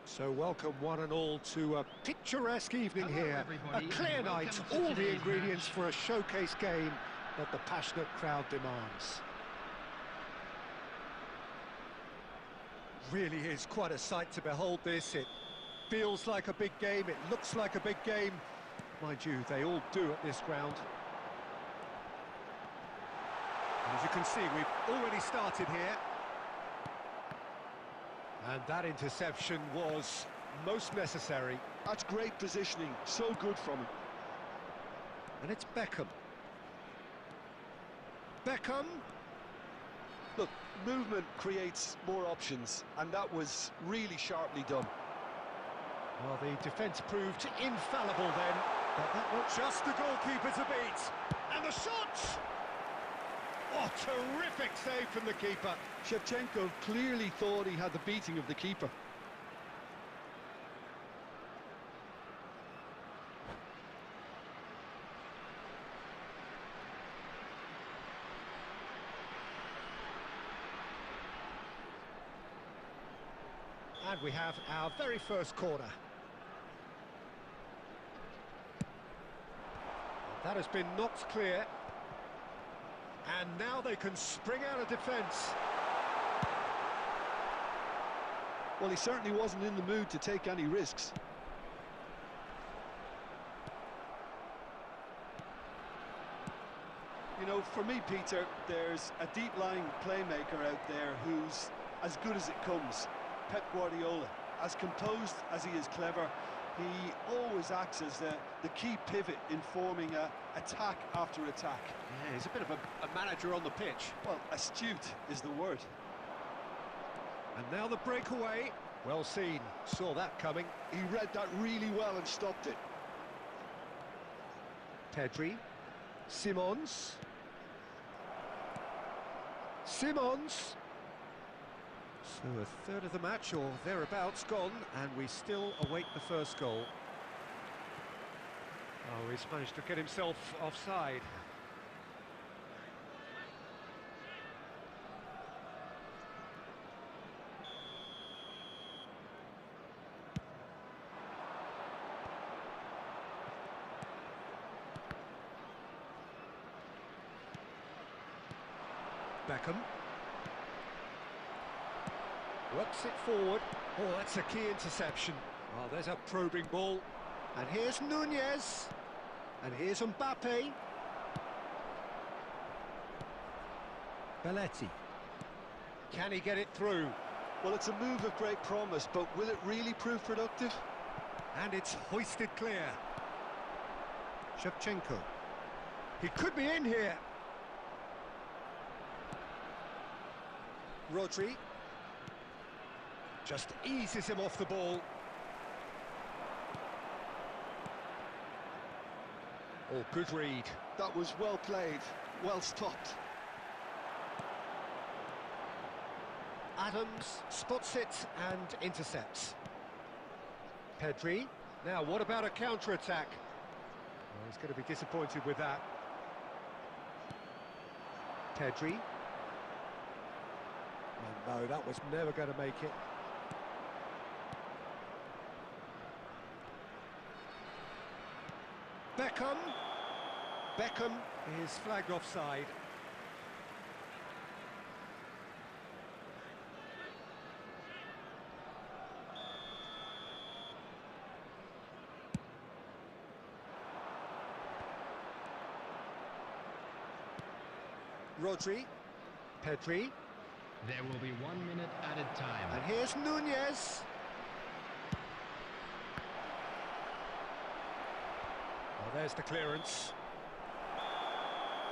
So welcome one and all to a picturesque evening Hello, here. everybody, A clear and welcome night, to all the today's ingredients match. for a showcase game that the passionate crowd demands. Really is quite a sight to behold this. It feels like a big game, it looks like a big game. Mind you, they all do at this ground. And as you can see, we've already started here. And that interception was most necessary. That's great positioning, so good from him. And it's Beckham. Beckham! Look, movement creates more options, and that was really sharply done. Well, the defence proved infallible then, but that was just the goalkeeper to beat. And the shot! Oh, terrific save from the keeper. Shevchenko clearly thought he had the beating of the keeper. And we have our very first corner. That has been knocked clear. And now they can spring out of defence. Well, he certainly wasn't in the mood to take any risks. You know, for me, Peter, there's a deep-lying playmaker out there who's as good as it comes. Pep Guardiola. As composed as he is clever, he always acts as the key pivot in forming attack after attack. Yeah, he's a bit of a manager on the pitch. Well, astute is the word. And now the breakaway. Well seen, saw that coming. He read that really well and stopped it. Pedri. Simons. Simons. So a third of the match, or thereabouts, gone, and we still await the first goal. Oh, he's managed to get himself offside. Beckham. Works it forward. Oh, that's a key interception. Oh, there's a probing ball. And here's Nunez. And here's Mbappe. Belletti. Can he get it through? Well, it's a move of great promise, but will it really prove productive? And it's hoisted clear. Shevchenko. He could be in here. Rodri. Just eases him off the ball. Oh, good read. That was well played, well stopped. Adams spots it and intercepts. Pedri. Now, what about a counter-attack? Well, he's going to be disappointed with that. Pedri. Oh, no, that was never going to make it. Beckham. Beckham is flagged offside. Rodri. Pedri. There will be 1 minute added time. And here's Nunez. Well, there's the clearance.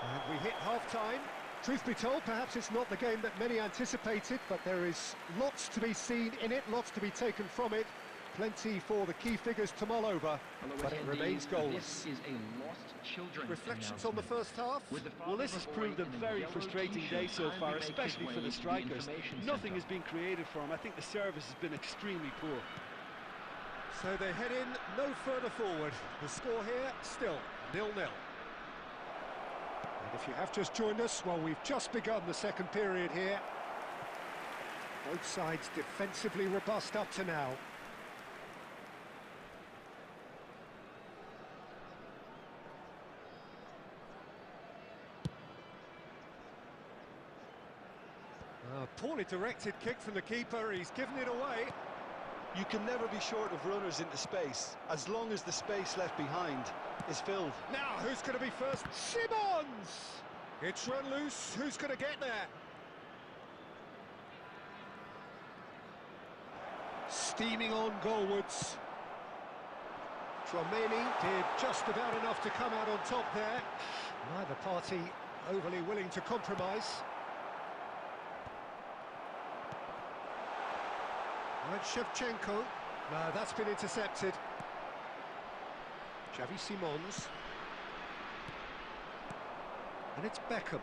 And we hit half-time. Truth be told, perhaps it's not the game that many anticipated, but there is lots to be seen in it, lots to be taken from it. Plenty for the key figures to mull over, but it remains goalless. This is a lost children Reflections on the first half? Well, this has proved a very frustrating day so far, especially for the strikers. Nothing has been created for them. I think the service has been extremely poor. So they head in no further forward. The score here, still 0-0. And if you have just joined us, well, we've just begun the second period here. Both sides defensively robust up to now. A poorly directed kick from the keeper, he's given it away. You can never be short of runners into space, as long as the space left behind is filled. Now, who's going to be first? Simons! It's run loose, who's going to get there? Steaming on goalwards. Tromeni did just about enough to come out on top there. Neither party overly willing to compromise. Right, Shevchenko. No, that's been intercepted. Xavi Simons. And it's Beckham.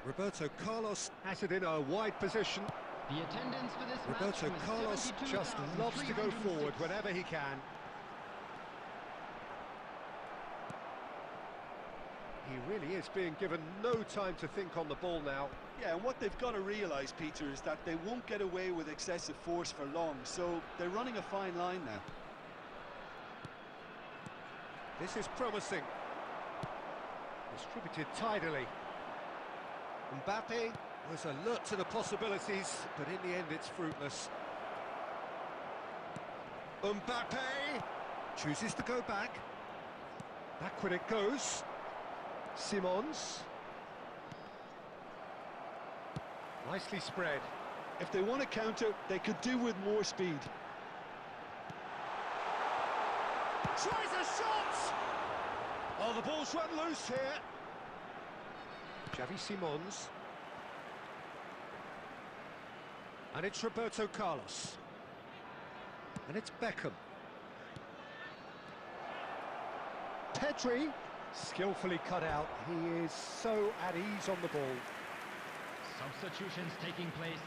Roberto Carlos has it in a wide position. The attendance for this Roberto match was Carlos just loves to go forward 72,306. whenever he can. He really is being given no time to think on the ball now. Yeah, and what they've got to realise, Peter, is that they won't get away with excessive force for long, so they're running a fine line now. This is promising. Distributed tidily. Mbappe was alert to the possibilities, but in the end it's fruitless. Mbappe chooses to go back. Backward it goes. Simons. Nicely spread. If they want to counter, they could do with more speed. Tries a shot! Oh, the ball's run loose here. Xavi Simons. And it's Roberto Carlos. And it's Beckham. Pedri, skillfully cut out. He is so at ease on the ball. Substitutions taking place.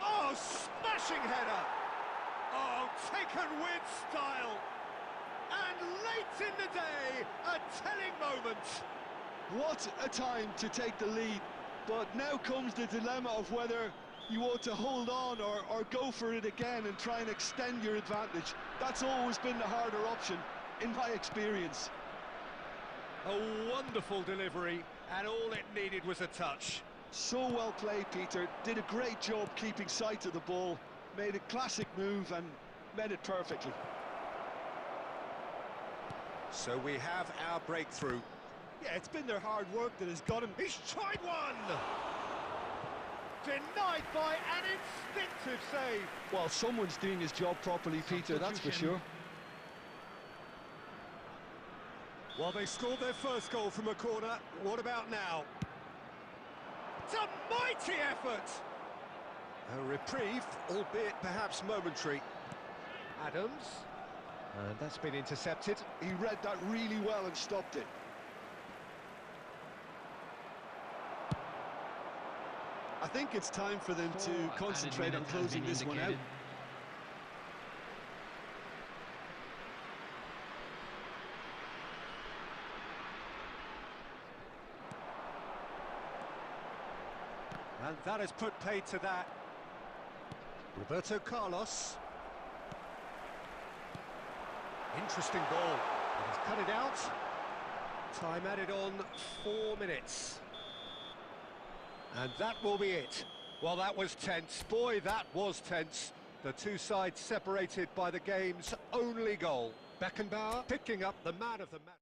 Oh, smashing header! Oh, taken with style! And late in the day, a telling moment! What a time to take the lead, but now comes the dilemma of whether you ought to hold on or go for it again and try and extend your advantage. That's always been the harder option, in my experience. A wonderful delivery, and all it needed was a touch. So well played, Peter. Did a great job keeping sight of the ball, made a classic move and met it perfectly. So we have our breakthrough. Yeah, it's been their hard work that has got him. He's tried one! Denied by an instinctive save. Well, someone's doing his job properly, Peter, that's for sure. Well, they scored their first goal from a corner. What about now? It's a mighty effort! A reprieve, albeit perhaps momentary. Adams. And that's been intercepted. He read that really well and stopped it. I think it's time for them to concentrate on closing this one out. And that has put paid to that. Roberto Carlos. Interesting ball. He's cut it out. Time added on 4 minutes. And that will be it. Well, that was tense. Boy, that was tense. The two sides separated by the game's only goal. Beckenbauer picking up the man of the match.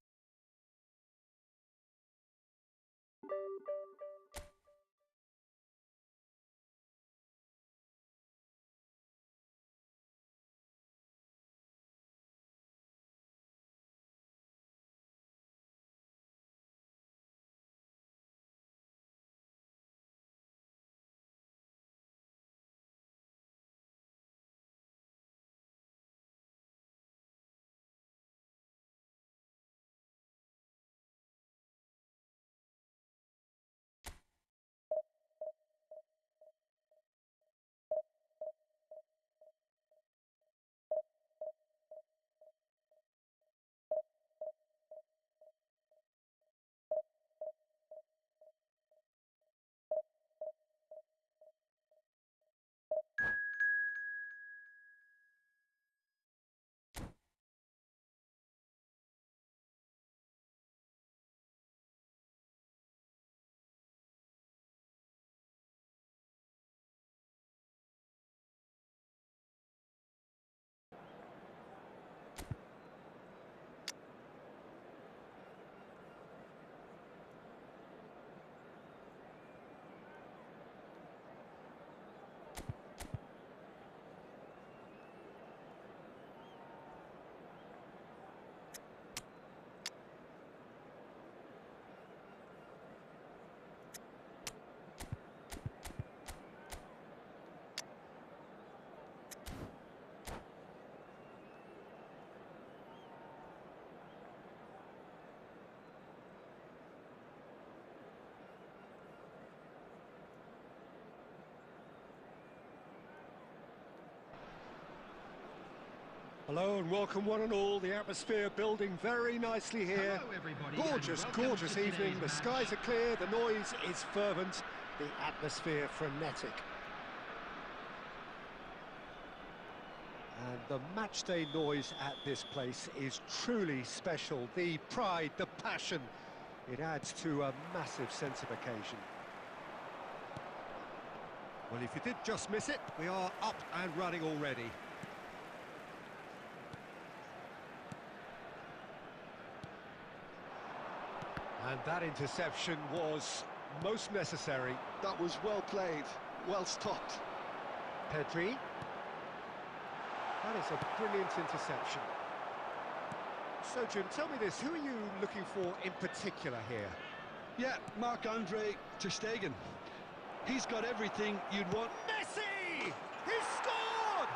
Hello and welcome one and all. The atmosphere building very nicely here. Hello, everybody, Gorgeous, and welcome gorgeous to today's evening. The match. skies are clear, the noise is fervent, the atmosphere frenetic. And the matchday noise at this place is truly special. The pride, the passion, it adds to a massive sense of occasion. Well, if you did just miss it, we are up and running already. And that interception was most necessary. That was well played, well stopped. Pedri. That is a brilliant interception. So, Jim, tell me this, who are you looking for in particular here? Yeah, Marc-Andre ter Stegen. He's got everything you'd want. Messi! He scored!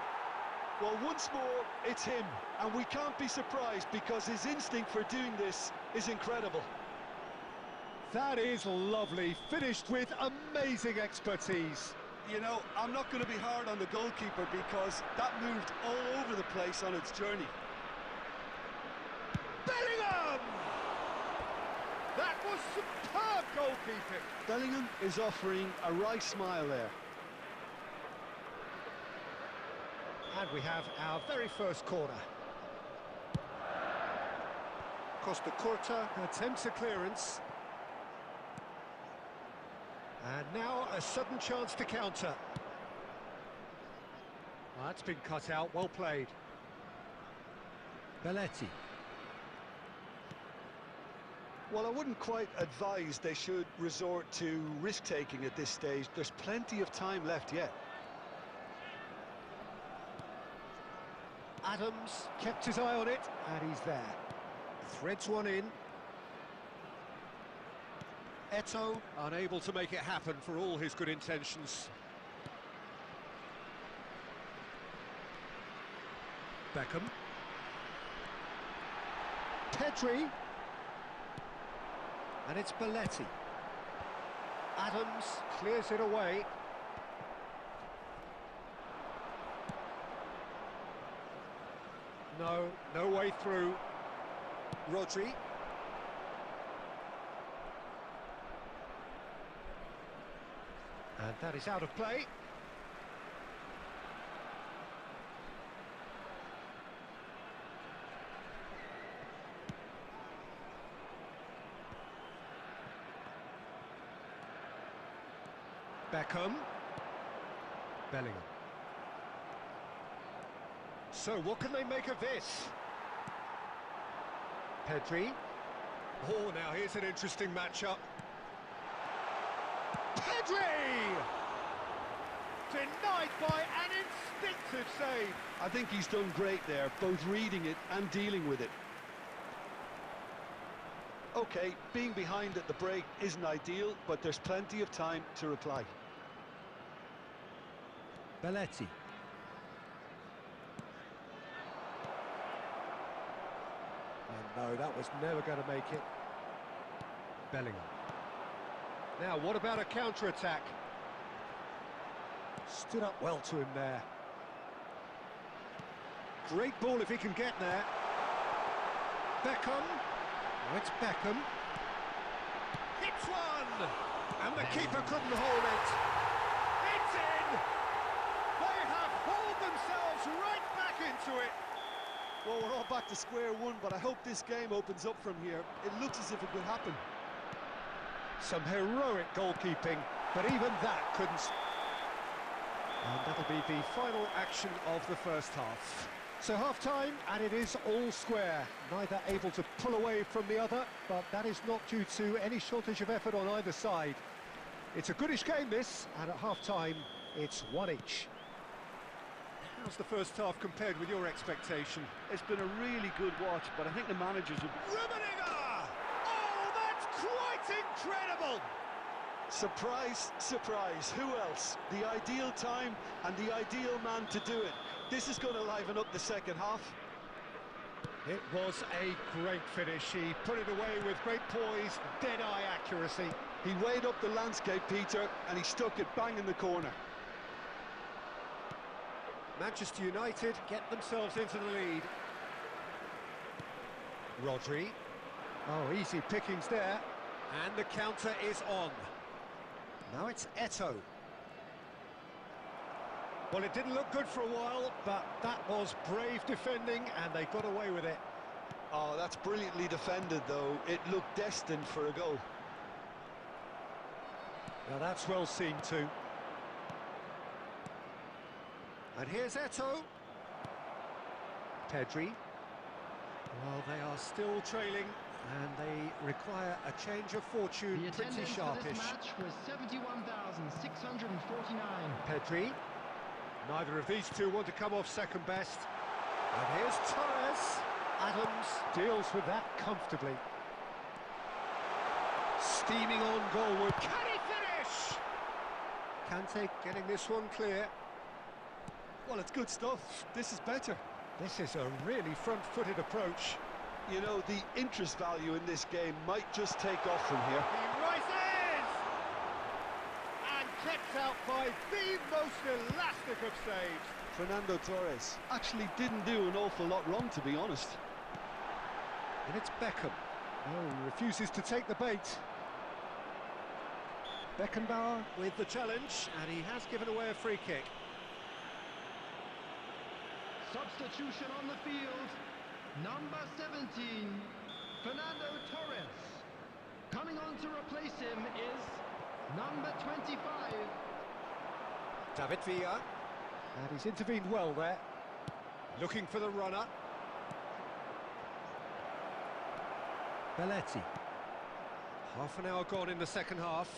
Well, once more, it's him. And we can't be surprised because his instinct for doing this is incredible. That is lovely, finished with amazing expertise. You know, I'm not going to be hard on the goalkeeper because that moved all over the place on its journey. Bellingham! That was superb goalkeeping. Bellingham is offering a wry smile there. And we have our very first corner. Costa Curta attempts a clearance. And now a sudden chance to counter. Well, that's been cut out, well played. Belletti. Well, I wouldn't quite advise they should resort to risk-taking at this stage. There's plenty of time left yet. Adams kept his eye on it, and he's there. Threads one in. Eto'o unable to make it happen for all his good intentions. Beckham. Pedri. And it's Belletti. Adams clears it away. No way through. Rodri. And that is out of play. Beckham. Bellingham. So what can they make of this? Pedri. Oh, now here's an interesting matchup. Pedri! Denied by an instinctive save. I think he's done great there, both reading it and dealing with it. OK, being behind at the break isn't ideal, but there's plenty of time to reply. Belletti. And no, that was never going to make it. Bellingham. Now, what about a counter-attack? Stood up well to him there. Great ball if he can get there. Beckham. Oh, it's Beckham. Hits one! And the keeper couldn't hold it. It's in! They have hauled themselves right back into it. Well, we're all back to square one, but I hope this game opens up from here. It looks as if it could happen. Some heroic goalkeeping, but even that couldn't... And that'll be the final action of the first half. So half-time, and it is all square. Neither able to pull away from the other, but that is not due to any shortage of effort on either side. It's a goodish game, this, and at half-time, it's one each. How's the first half compared with your expectation? It's been a really good watch, but I think the managers have... Rummenigge! Oh, that's quite incredible! Surprise, surprise, who else? The ideal time and the ideal man to do it. This is going to liven up the second half. It was a great finish. He put it away with great poise, dead-eye accuracy. He weighed up the landscape, Peter, and he stuck it bang in the corner. Manchester United get themselves into the lead. Rodri. Oh, easy pickings there. And the counter is on. Now it's Eto'o. Well, it didn't look good for a while, but that was brave defending, and they got away with it. Oh, that's brilliantly defended, though. It looked destined for a goal. Now that's well seen too. And here's Eto'o. Pedri. Well, they are still trailing, and they require a change of fortune. The Pretty attendance for sharpish. this match was 71,649. Pedri. Neither of these two want to come off second best. And here's Torres. Adams deals with that comfortably. Steaming on goalward. Can he finish? Kante getting this one clear. Well, it's good stuff. This is better. This is a really front-footed approach. You know, the interest value in this game might just take off from here. He rises! And kept out by the most elastic of saves. Fernando Torres actually didn't do an awful lot wrong, to be honest. And it's Beckham. Oh, he refuses to take the bait. Beckenbauer with the challenge, and he has given away a free kick. Substitution on the field. Number 17, Fernando Torres. Coming on to replace him is number 25. David Villa. And he's intervened well there. Looking for the runner. Belletti. Half an hour gone in the second half.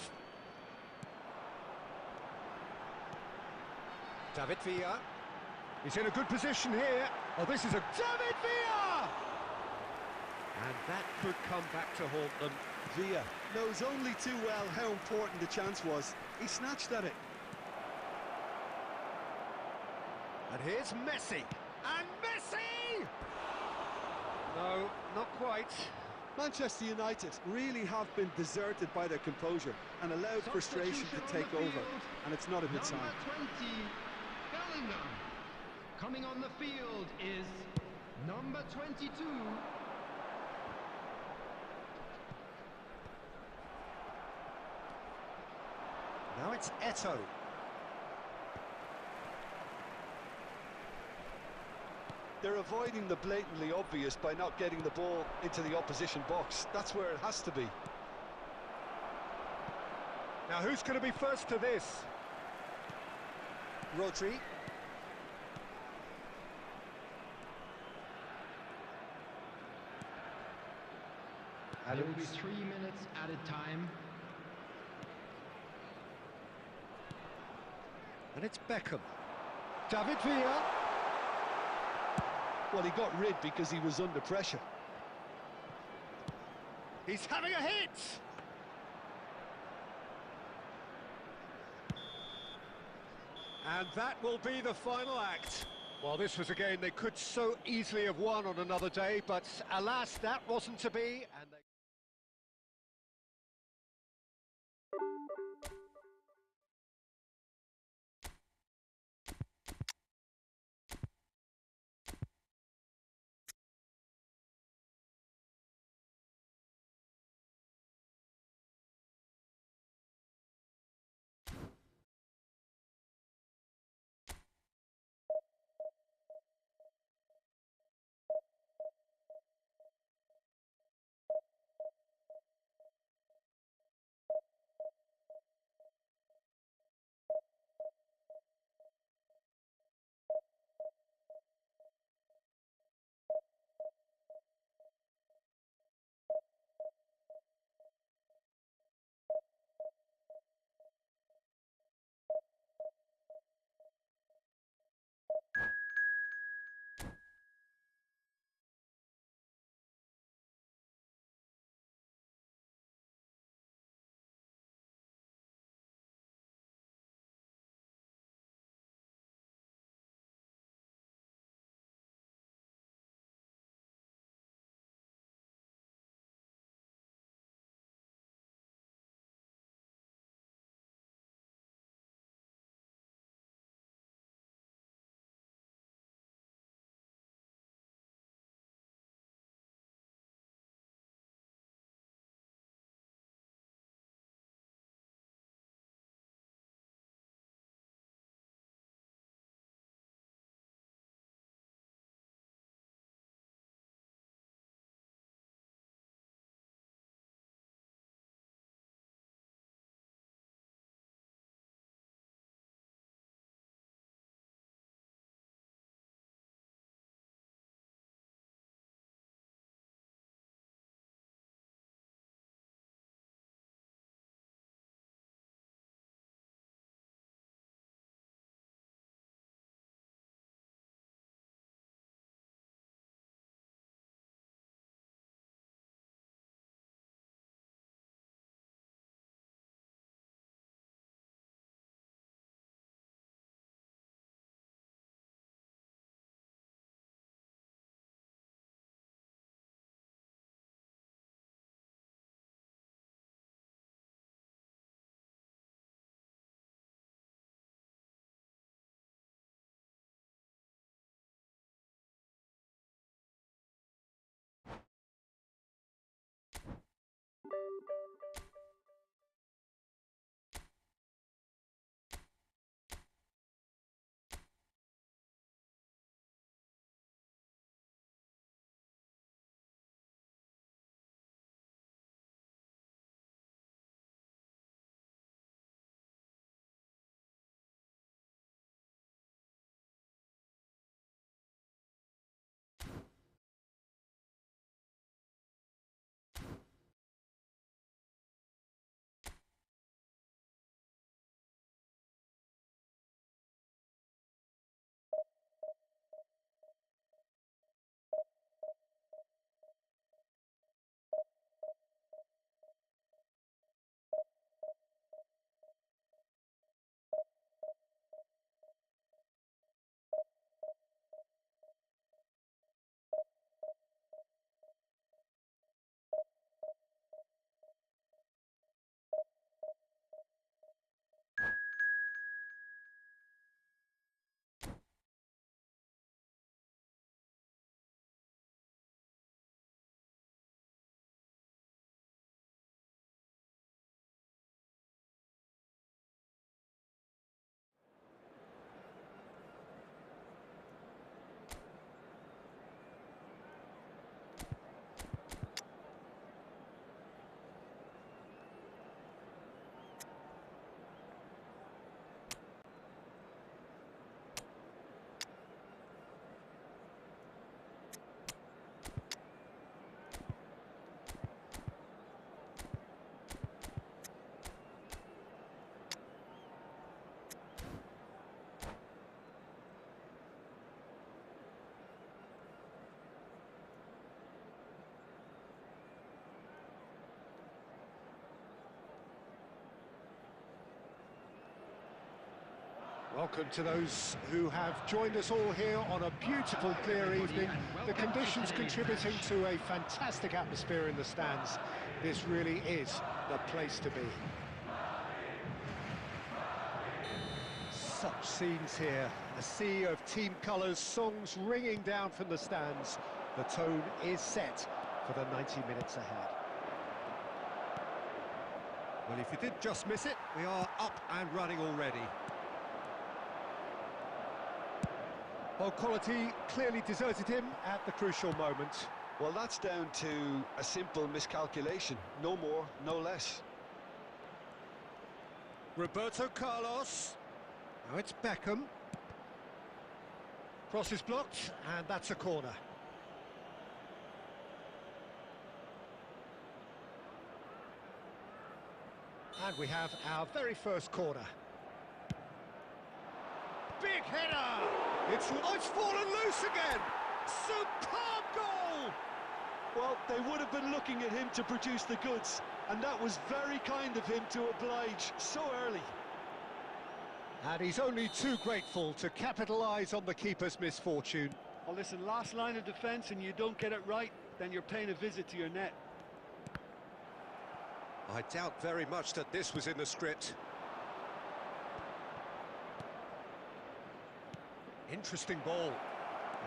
David Villa. He's in a good position here. Oh, this is a David Villa! And that could come back to haunt them. Villa knows only too well how important the chance was. He snatched at it. And here's Messi. And Messi! No, not quite. Manchester United really have been deserted by their composure and allowed frustration to take over. And it's not a good sign. Number 20, Bellingham. Coming on the field is number 22. Now it's Eto'o. They're avoiding the blatantly obvious by not getting the ball into the opposition box. That's where it has to be. Now who's going to be first to this? Rodri. There will be 3 minutes added time. And it's Beckham. David Villa. Well, he got rid because he was under pressure. He's having a hit! And that will be the final act. Well, this was a game they could so easily have won on another day, but alas, that wasn't to be. And they Welcome to those who have joined us all here on a beautiful, clear evening. The conditions contributing to a fantastic atmosphere in the stands. This really is the place to be. Such scenes here. A sea of team colours, songs ringing down from the stands. The tone is set for the 90 minutes ahead. Well, if you did just miss it, we are up and running already. Ball quality clearly deserted him at the crucial moment. Well, that's down to a simple miscalculation. No more, no less. Roberto Carlos. Now it's Beckham. Cross is blocked, and that's a corner. And we have our very first corner. Big header! It's fallen loose again! Superb goal! Well, they would have been looking at him to produce the goods, and that was very kind of him to oblige so early. And he's only too grateful to capitalise on the keeper's misfortune. Well, listen, last line of defence and you don't get it right, then you're paying a visit to your net. I doubt very much that this was in the script. Interesting ball.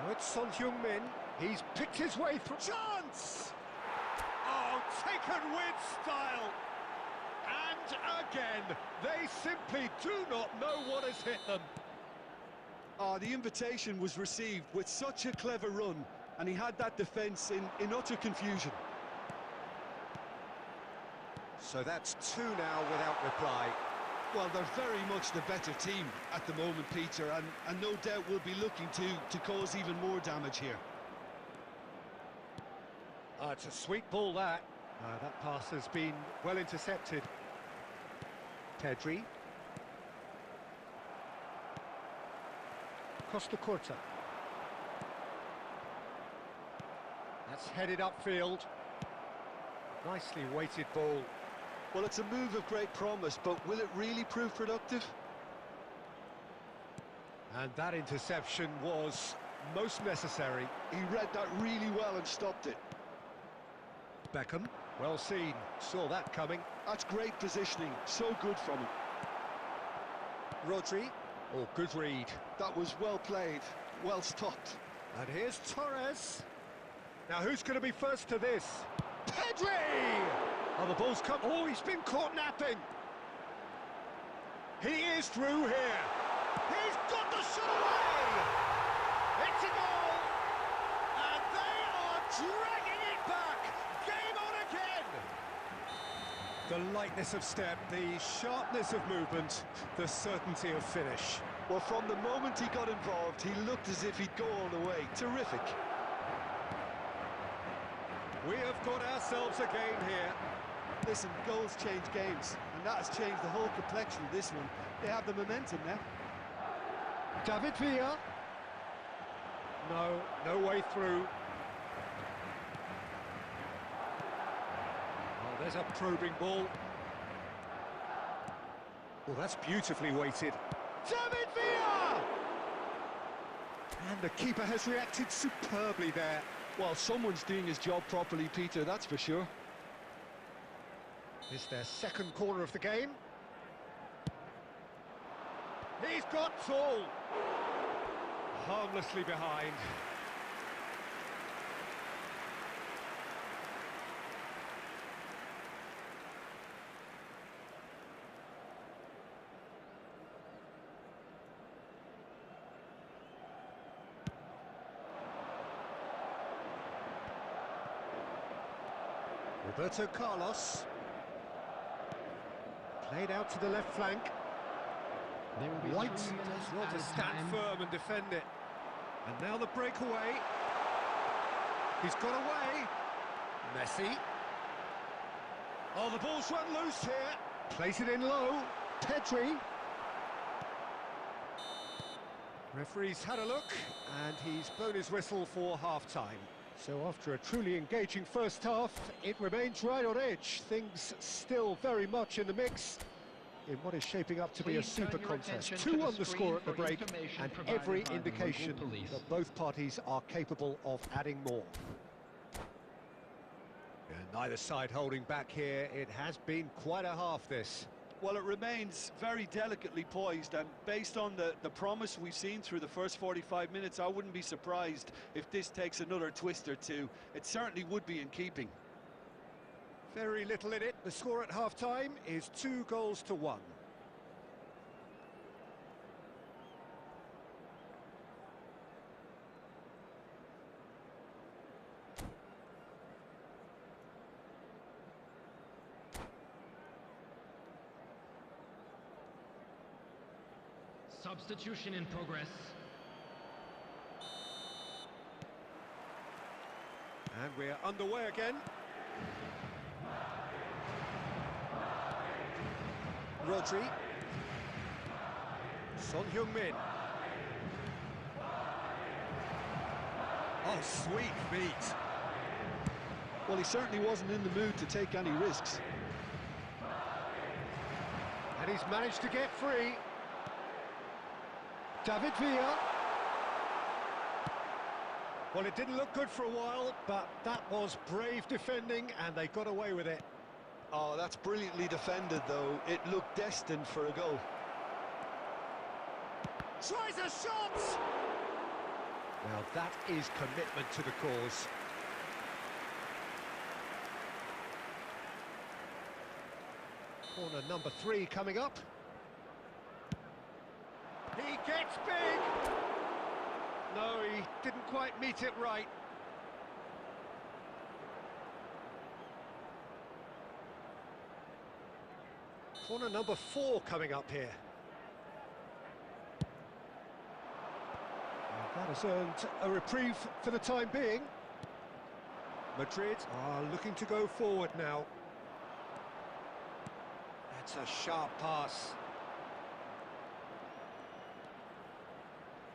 Now it's Son Heung-min. He's picked his way through. Chance! Oh, taken with style. And again, they simply do not know what has hit them. Oh, the invitation was received with such a clever run, and he had that defence in utter confusion. So that's two now without reply. Well, they're very much the better team at the moment, Peter, and no doubt will be looking to cause even more damage here. It's a sweet ball, that. That pass has been well intercepted. Pedri. Costa Curta. That's headed upfield. Nicely weighted ball. Well, it's a move of great promise, but will it really prove productive? And that interception was most necessary. He read that really well and stopped it. Beckham, well seen, saw that coming. That's great positioning, so good from him. Rodri, oh, good read. That was well played, well stopped. And here's Torres. Now who's going to be first to this? Pedri! Oh, the ball's come. Oh, he's been caught napping. He is through here. He's got the shot away. It's a goal. And they are dragging it back. Game on again. The lightness of step, the sharpness of movement, the certainty of finish. Well, from the moment he got involved, he looked as if he'd go all the way. Terrific. We have got ourselves a game here. Listen, goals change games, and that has changed the whole complexion of this one. They have the momentum now. David Villa. No way through. Oh, there's a probing ball. Oh, that's beautifully weighted. David Villa! And the keeper has reacted superbly there. Well, someone's doing his job properly, Peter, that's for sure. It's their second corner of the game. He's got all. Harmlessly behind. Roberto Carlos. Played out to the left flank. There will be White 3 minutes does well to added stand time. firm and defend it. And now the breakaway. He's got away. Messi. Oh, the ball's run loose here. Plays it in low. Pedri. Referee's had a look, and he's blown his whistle for half-time. So after a truly engaging first half, it remains right on edge. Things still very much in the mix. in what is shaping up to be a Please super turn your contest. attention 2 to the on the screen score at the for break, information and provided every by the indication local police. that both parties are capable of adding more. And neither side holding back here. It has been quite a half, this. Well, it remains very delicately poised, and based on the promise we've seen through the first 45 minutes, I wouldn't be surprised if this takes another twist or two. It certainly would be in keeping. Very little in it. The score at half-time is 2-1. Substitution in progress. And we're underway again. Rodri. Son Heung-min. Oh, sweet feet. Well, he certainly wasn't in the mood to take any risks. And he's managed to get free. David Villa. Well, it didn't look good for a while, but that was brave defending, and they got away with it. Oh, that's brilliantly defended, though. It looked destined for a goal. Tries a shot! Now that is commitment to the cause. Corner number 3 coming up. He gets big! No, he didn't quite meet it right. Corner number 4 coming up here. And that has earned a reprieve for the time being. Madrid are looking to go forward now. That's a sharp pass.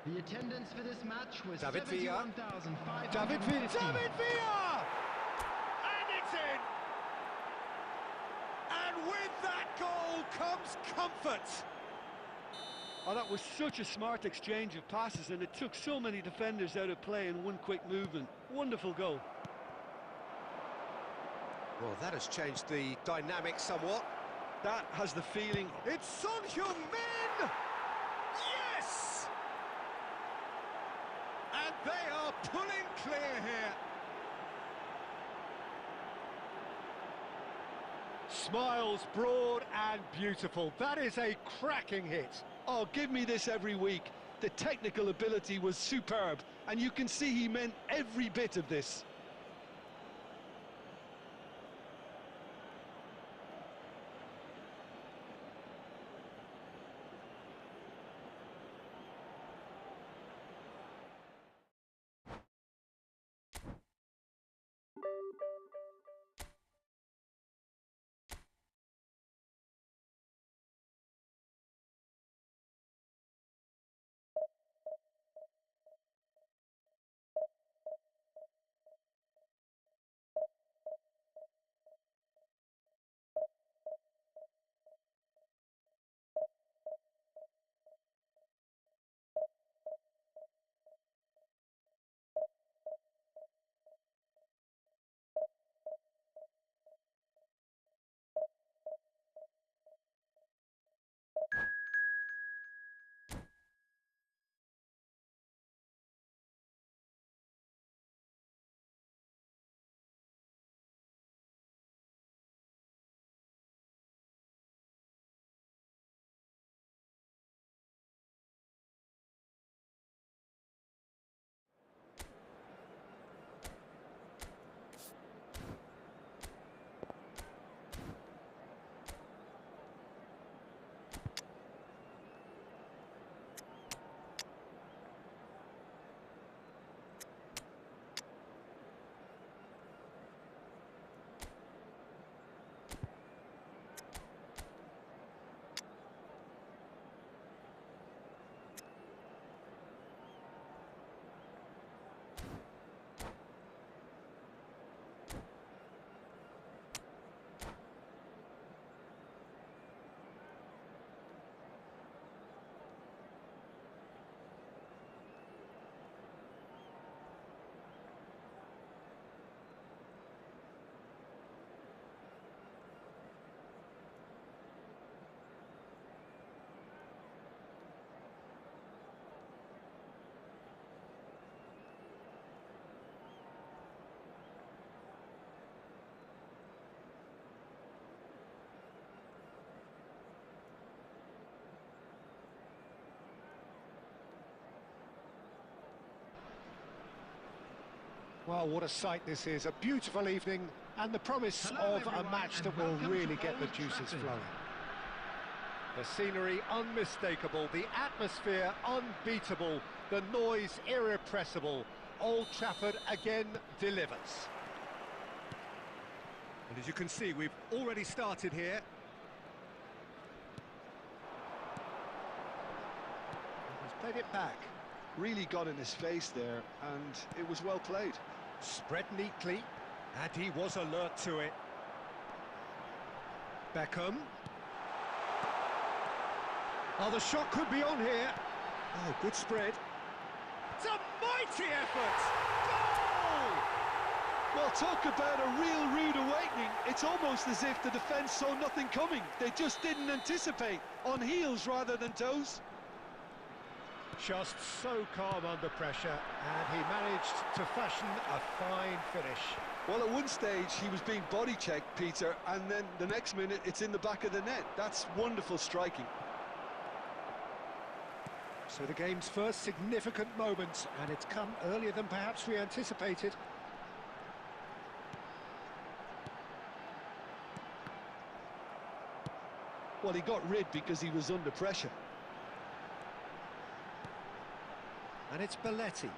The attendance for this match was David Villa. 71,550. David Villa! And it's in! And with that goal comes comfort! Oh, that was such a smart exchange of passes, and it took so many defenders out of play in one quick movement. Wonderful goal. Well, that has changed the dynamic somewhat. That has the feeling. It's Son Heung-min! Yes! And they are pulling clear here. Smiles broad and beautiful. That is a cracking hit. Oh, give me this every week. The technical ability was superb, and you can see he meant every bit of this. Well, what a sight this is. A beautiful evening and the promise Hello, of a everyone, match that and will welcome really to get the Old juices Trafford. flowing. The scenery unmistakable, the atmosphere unbeatable, the noise irrepressible. Old Trafford again delivers. And as you can see, we've already started here. He's played it back. Really got in his face there, and it was well played. Spread neatly, and he was alert to it. Beckham. Oh, the shot could be on here. Oh, good spread. It's a mighty effort! Goal! Well, talk about a real rude awakening. It's almost as if the defence saw nothing coming. They just didn't anticipate. On heels rather than toes. Just so calm under pressure, and he managed to fashion a fine finish. Well, at one stage he was being body checked, Peter, and then the next minute it's in the back of the net. That's wonderful striking. So the game's first significant moment, and it's come earlier than perhaps we anticipated. Well, he got rid because he was under pressure. And it's Belletti.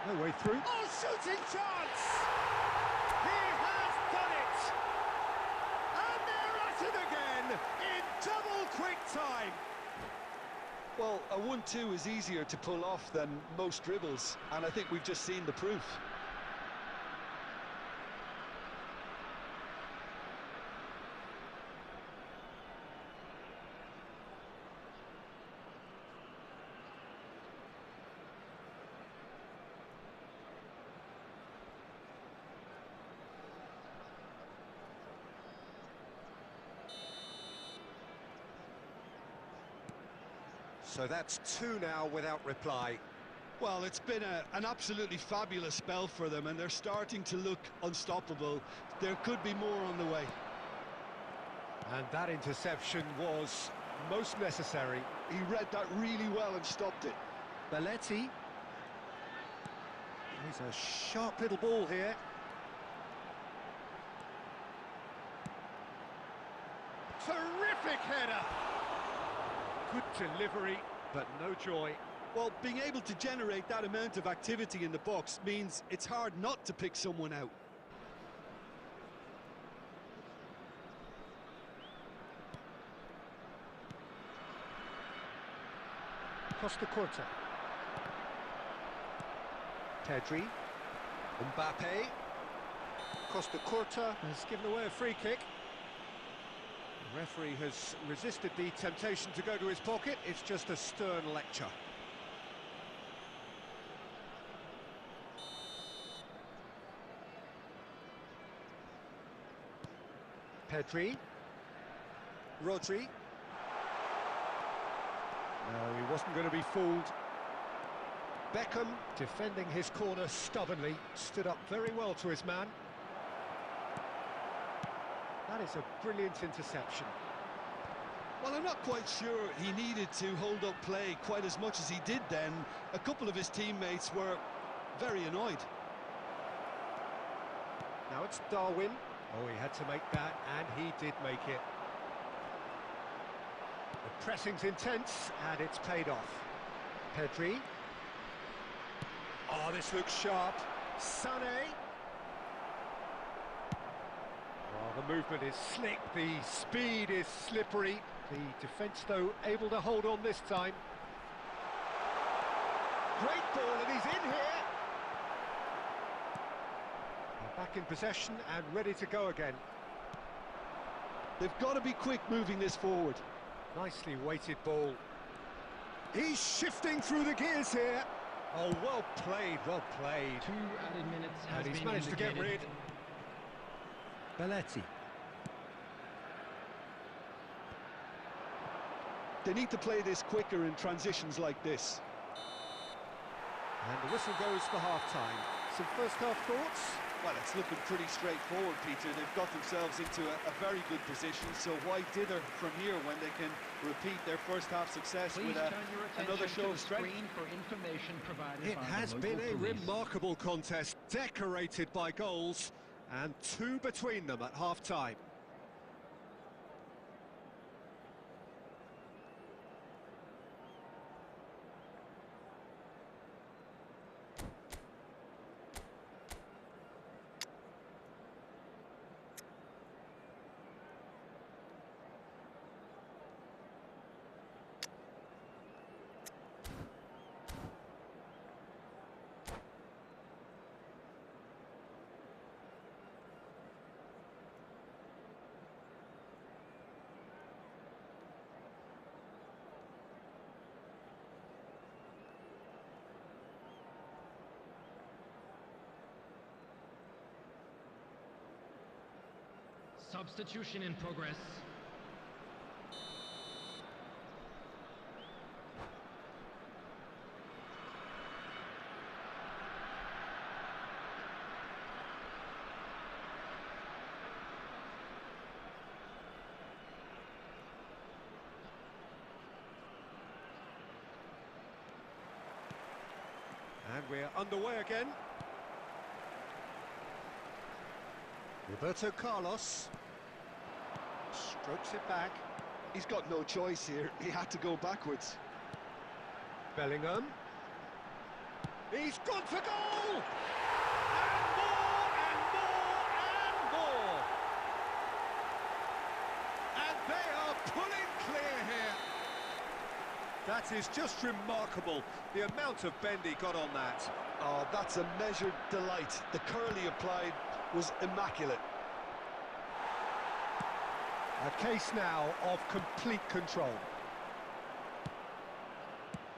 No way through. Oh, shooting chance! He has done it! And they're at it again in double quick time. Well, a 1-2 is easier to pull off than most dribbles, and I think we've just seen the proof. So that's two now without reply. Well, it's been an absolutely fabulous spell for them, and they're starting to look unstoppable. There could be more on the way. And that interception was most necessary. He read that really well and stopped it. Belletti. He's a sharp little ball here. Terrific header! Good delivery, but no joy. Well, being able to generate that amount of activity in the box means it's hard not to pick someone out. Costa Curta. Pedri. Mbappe. Costa Curta has given away a free kick. The referee has resisted the temptation to go to his pocket. It's just a stern lecture. Pedri. Rodri. No, he wasn't going to be fooled. Beckham, defending his corner stubbornly, stood up very well to his man. That is a brilliant interception. Well, I'm not quite sure he needed to hold up play quite as much as he did then. A couple of his teammates were very annoyed. Now it's Darwin. Oh, he had to make that, and he did make it. The pressing's intense, and it's paid off. Pedri. Oh, this looks sharp. Sané. Oh, the movement is slick, the speed is slippery. The defence, though, able to hold on this time. Great ball, and he's in here. They're back in possession and ready to go again. They've got to be quick moving this forward. Nicely weighted ball. He's shifting through the gears here. Oh, well played, well played. 2 added minutes has And he's been managed to get rid. indicated. Belletti. They need to play this quicker in transitions like this. And the whistle goes for half-time. Some first-half thoughts? Well, it's looking pretty straightforward, Peter. They've got themselves into a very good position, so why dither from here when they can repeat their first-half success Please with turn your another attention show to of the strength? screen for information provided It by has the been local a police. remarkable contest, decorated by goals, and two between them at half-time. Substitution in progress. And we're underway again. Roberto Carlos strokes it back. He's got no choice here. He had to go backwards. Bellingham. He's gone for goal! And more, and more, and more! And they are pulling clear here. That is just remarkable, the amount of bend he got on that. Oh, that's a measured delight. The curl he applied was immaculate. A case now of complete control.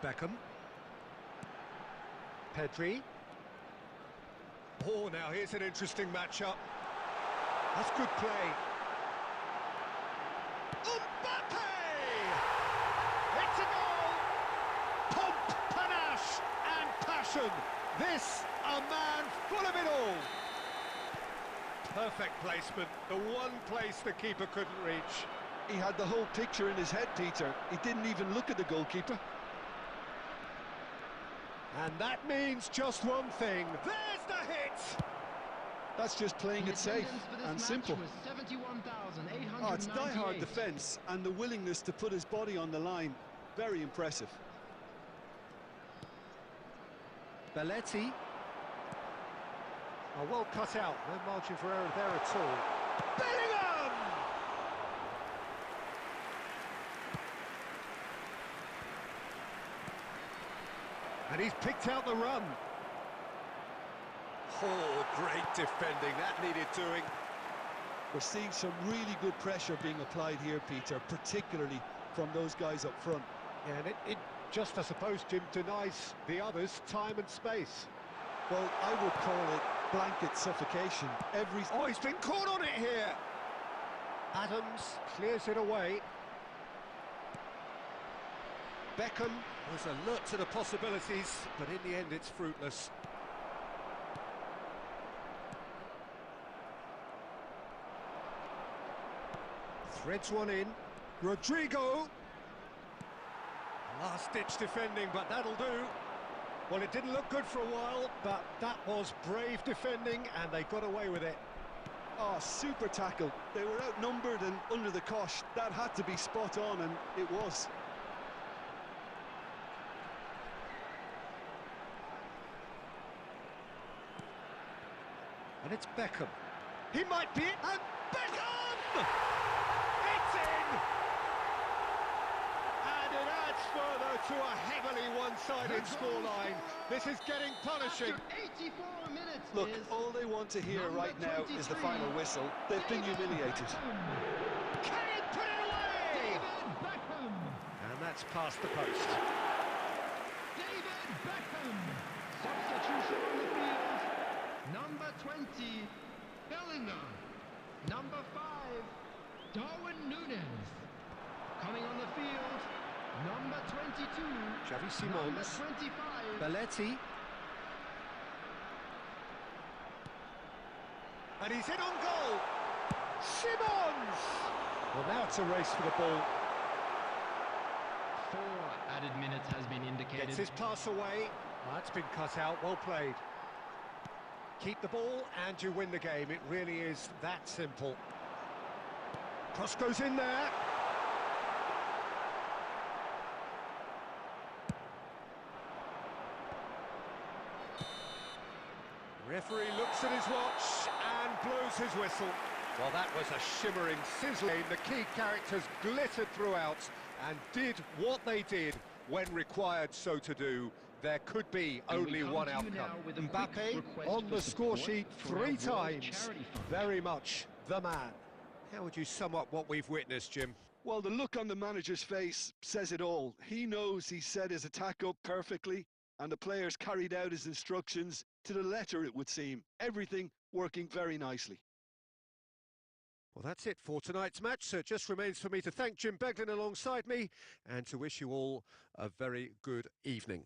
Beckham. Pedri. Oh, now here's an interesting matchup. That's good play. Mbappe! It's a goal! Pomp, panache and passion. This, a man full of it all. Perfect placement, the one place the keeper couldn't reach. He had the whole picture in his head, Peter. He didn't even look at the goalkeeper. And that means just one thing. There's the hit! That's just playing it safe and simple. Oh, it's die-hard 898. defence and the willingness to put his body on the line. Very impressive. Belletti. Oh, well cut out, no margin for error there at all. Bellingham! And he's picked out the run. Oh, great defending, that needed doing. We're seeing some really good pressure being applied here, Peter, particularly from those guys up front. Yeah, and it just, I suppose, Jim, denies the others time and space. Well, I would call it blanket suffocation. Oh, he's been caught on it here. Adams clears it away. Beckham was alert to the possibilities, but in the end it's fruitless. Threads one in. Rodrigo. Last-ditch defending, but that'll do. Well, it didn't look good for a while, but that was brave defending, and they got away with it. Oh, super tackle. They were outnumbered and under the cosh. That had to be spot on, and it was. And it's Beckham. He might be it, and Beckham! It's in! And it adds further to a heavily one-sided scoreline. This is getting punishing. After 84 minutes. Look, is all they want to hear number right now is the 23, final whistle. They've been David humiliated. Beckham. Can he put it away? David Beckham. And that's past the post. David Beckham. Substitution on the field. Number 20, Bellingham. Number 5, Darwin Núñez. Coming on the field, number 22, Xavi number Simons. 25, Belletti. And he's in on goal. Simmons! Well, now it's a race for the ball. 4 added minutes has been indicated. Gets his pass away. That's been cut out, well played. Keep the ball and you win the game. It really is that simple. Cross goes in there. Referee looks at his watch and blows his whistle. Well, that was a shimmering, sizzling. The key characters glittered throughout and did what they did when required so to do. There could be only one outcome. Mbappe on the score sheet 3 times. Very much the man. How would you sum up what we've witnessed, Jim? Well, the look on the manager's face says it all. He knows he set his attack up perfectly, and the players carried out his instructions to the letter, it would seem. Everything working very nicely. Well, that's it for tonight's match, so it just remains for me to thank Jim Beglin alongside me and to wish you all a very good evening.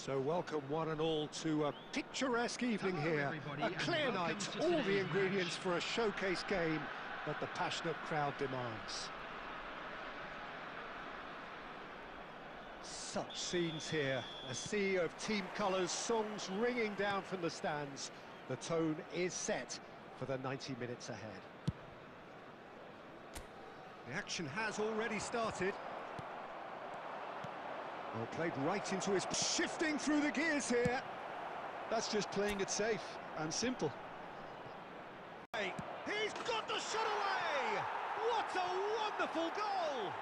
So welcome one and all to a picturesque evening Hello, here. everybody, A and clear welcome night, to all the today's ingredients match. for a showcase game that the passionate crowd demands. Such scenes here, a sea of team colours, songs ringing down from the stands. The tone is set for the 90 minutes ahead. The action has already started. Well, played right into his... Shifting through the gears here. That's just playing it safe and simple. Hey, he's got the shot away! What a wonderful goal!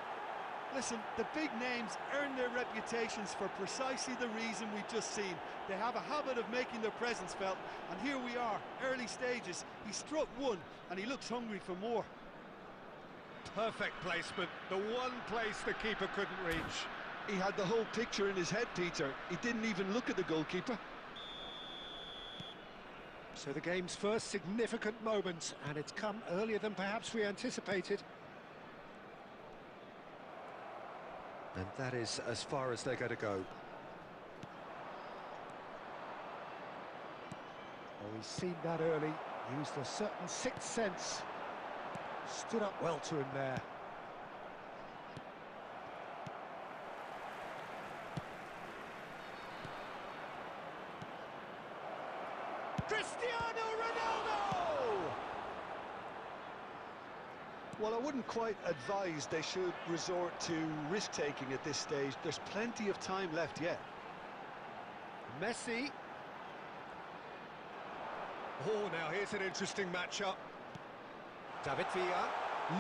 Listen, the big names earn their reputations for precisely the reason we've just seen. They have a habit of making their presence felt, and here we are, early stages. He struck one, and he looks hungry for more. Perfect placement, the one place the keeper couldn't reach. He had the whole picture in his head, Peter. He didn't even look at the goalkeeper. So the game's first significant moment, and it's come earlier than perhaps we anticipated. And that is as far as they're going to go. Oh, he's seen that early, used a certain sixth sense. Stood up well to him there. Cristiano Ronaldo! Well, I wouldn't quite advise they should resort to risk-taking at this stage. There's plenty of time left yet. Messi. Oh, now here's an interesting matchup. David Villa.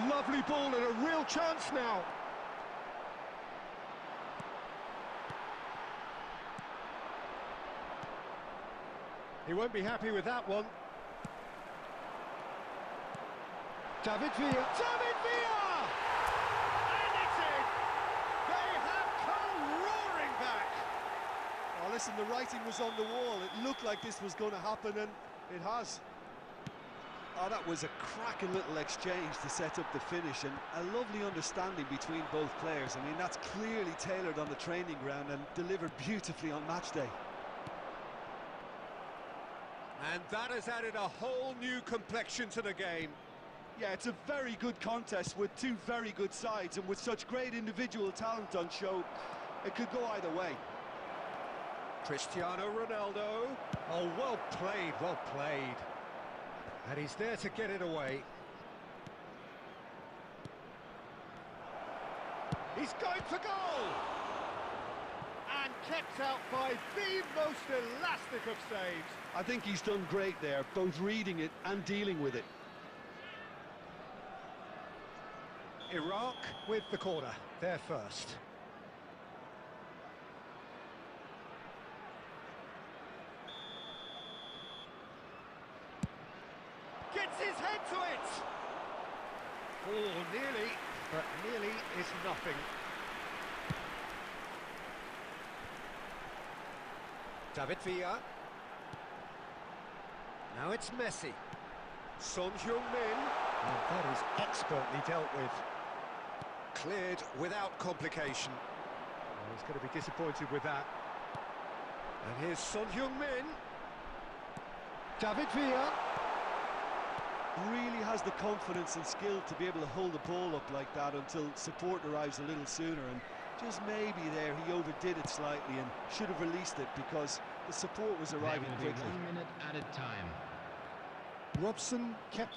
Lovely ball and a real chance now. He won't be happy with that one. David Villa. David Villa! And it's in! They have come roaring back! Oh, listen, the writing was on the wall. It looked like this was going to happen, and it has. Oh, that was a cracking little exchange to set up the finish, and a lovely understanding between both players. I mean, that's clearly tailored on the training ground and delivered beautifully on match day. And that has added a whole new complexion to the game. Yeah, it's a very good contest with two very good sides, and with such great individual talent on show, it could go either way. Cristiano Ronaldo. Oh, well played, well played. And he's there to get it away. He's going for goal! And kept out by the most elastic of saves. I think he's done great there, both reading it and dealing with it. Iraq with the corner, they're first. Gets his head to it! Oh, nearly, but nearly is nothing. David Villa. Now it's Messi. Son Heung-min. And that is expertly dealt with. Cleared without complication. Oh, he's going to be disappointed with that. And here's Son Heung-min. David Villa. Really has the confidence and skill to be able to hold the ball up like that until support arrives a little sooner, and just maybe there he overdid it slightly and should have released it because the support was arriving quickly. 1 minute added time. Robson kept...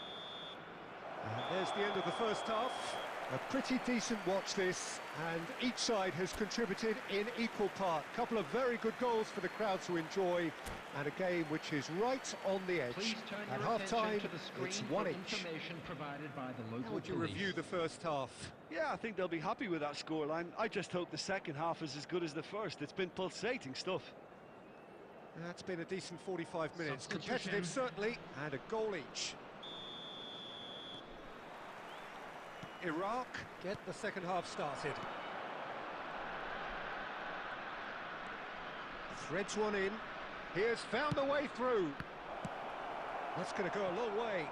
And there's the end of the first half. A pretty decent watch this, and each side has contributed in equal part. A couple of very good goals for the crowd to enjoy, and a game which is right on the edge. Please turn At your half-time, attention to the screen it's for 1 each. information provided by the local How would you police. review the first half? Yeah, I think they'll be happy with that scoreline. I just hope the second half is as good as the first. It's been pulsating stuff. That's been a decent 45 minutes. Substitution. Competitive, certainly, and a goal each. Iraq get the second half started. Threads one in. He has found a way through. That's going to go a long way.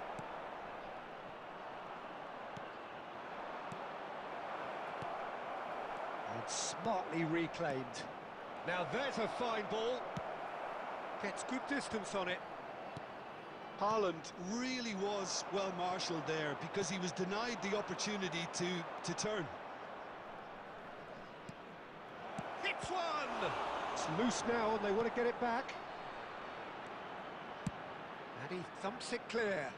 And smartly reclaimed. Now there's a fine ball. Gets good distance on it. Haaland really was well marshalled there because he was denied the opportunity to turn. Hits one! It's loose now and they want to get it back. And he thumps it clear.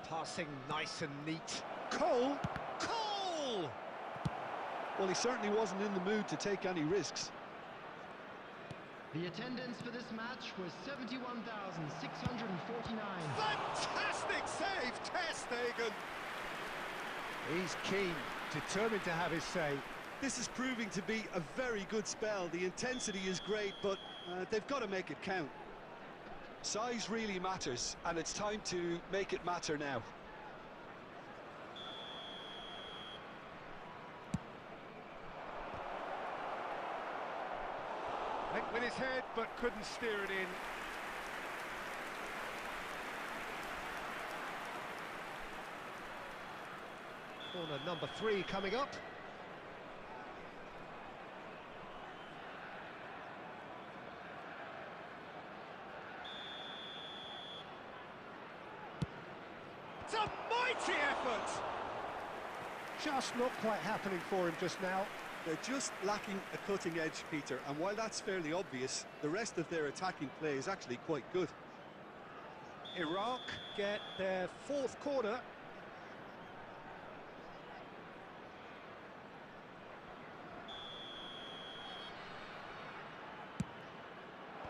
Passing nice and neat. Cole! Cole! Well, he certainly wasn't in the mood to take any risks. The attendance for this match was 71,649. Fantastic save, Ter Stegen! He's keen, determined to have his say. This is proving to be a very good spell. The intensity is great, but they've got to make it count. Size really matters, and it's time to make it matter now. Went with his head, but couldn't steer it in. Corner number 3 coming up. It's a mighty effort! Just not quite happening for him just now. They're just lacking a cutting edge, Peter, and while that's fairly obvious, the rest of their attacking play is actually quite good. Iraq get their 4th corner.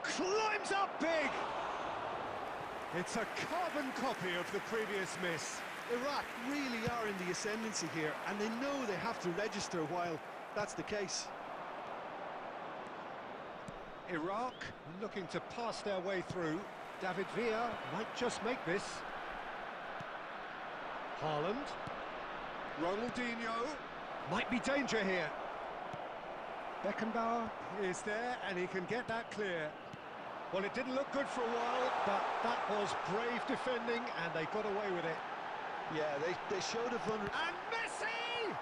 Climbs up big! It's a carbon copy of the previous miss. Iraq really are in the ascendancy here, and they know they have to register while that's the case. Iraq looking to pass their way through. David Villa might just make this. Haaland. Ronaldinho. Might be danger here. Beckenbauer is there and he can get that clear. Well, it didn't look good for a while, but that was brave defending and they got away with it. Yeah, they showed a vulnerability. And Messi!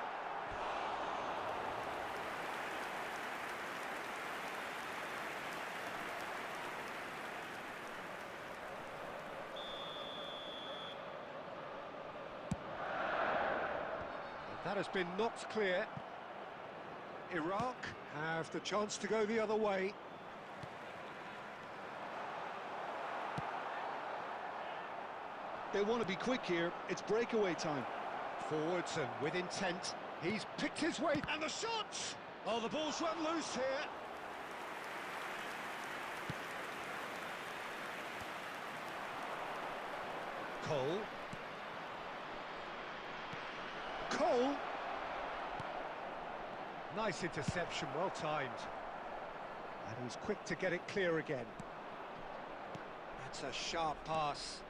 That has been knocked clear. Iraq have the chance to go the other way. They want to be quick here. It's breakaway time. Forwards and with intent. He's picked his way. And the shot! Oh, the ball's run loose here. Cole. Cole. Nice interception, well timed. And he's quick to get it clear again. That's a sharp pass.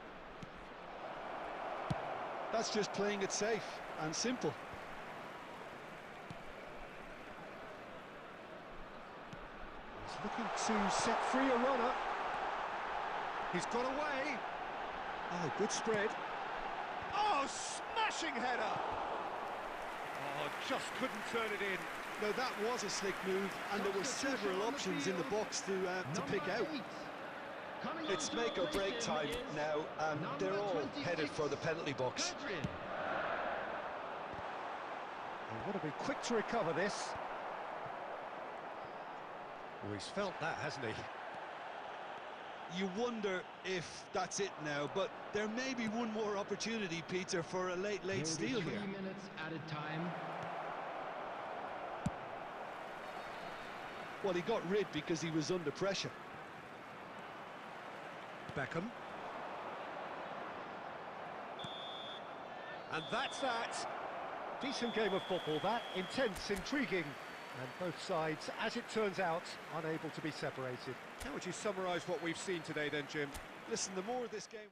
That's just playing it safe and simple. He's looking to set free a runner. He's got away. Oh, good spread. Oh, smashing header. Oh, just couldn't turn it in. No, that was a slick move, and there were several options in the box to pick out. It's make or break time now, and they're all headed for the penalty box. They want to be quick to recover this. Oh, he's felt that, hasn't he? You wonder if that's it now, but there may be one more opportunity, Peter, for a late steal here. 3 minutes added time. Well, he got rid because he was under pressure. Beckham. And that's that. Decent game of football, that. Intense, intriguing. And both sides, as it turns out, unable to be separated. How would you summarise what we've seen today then, Jim? Listen, the more this game...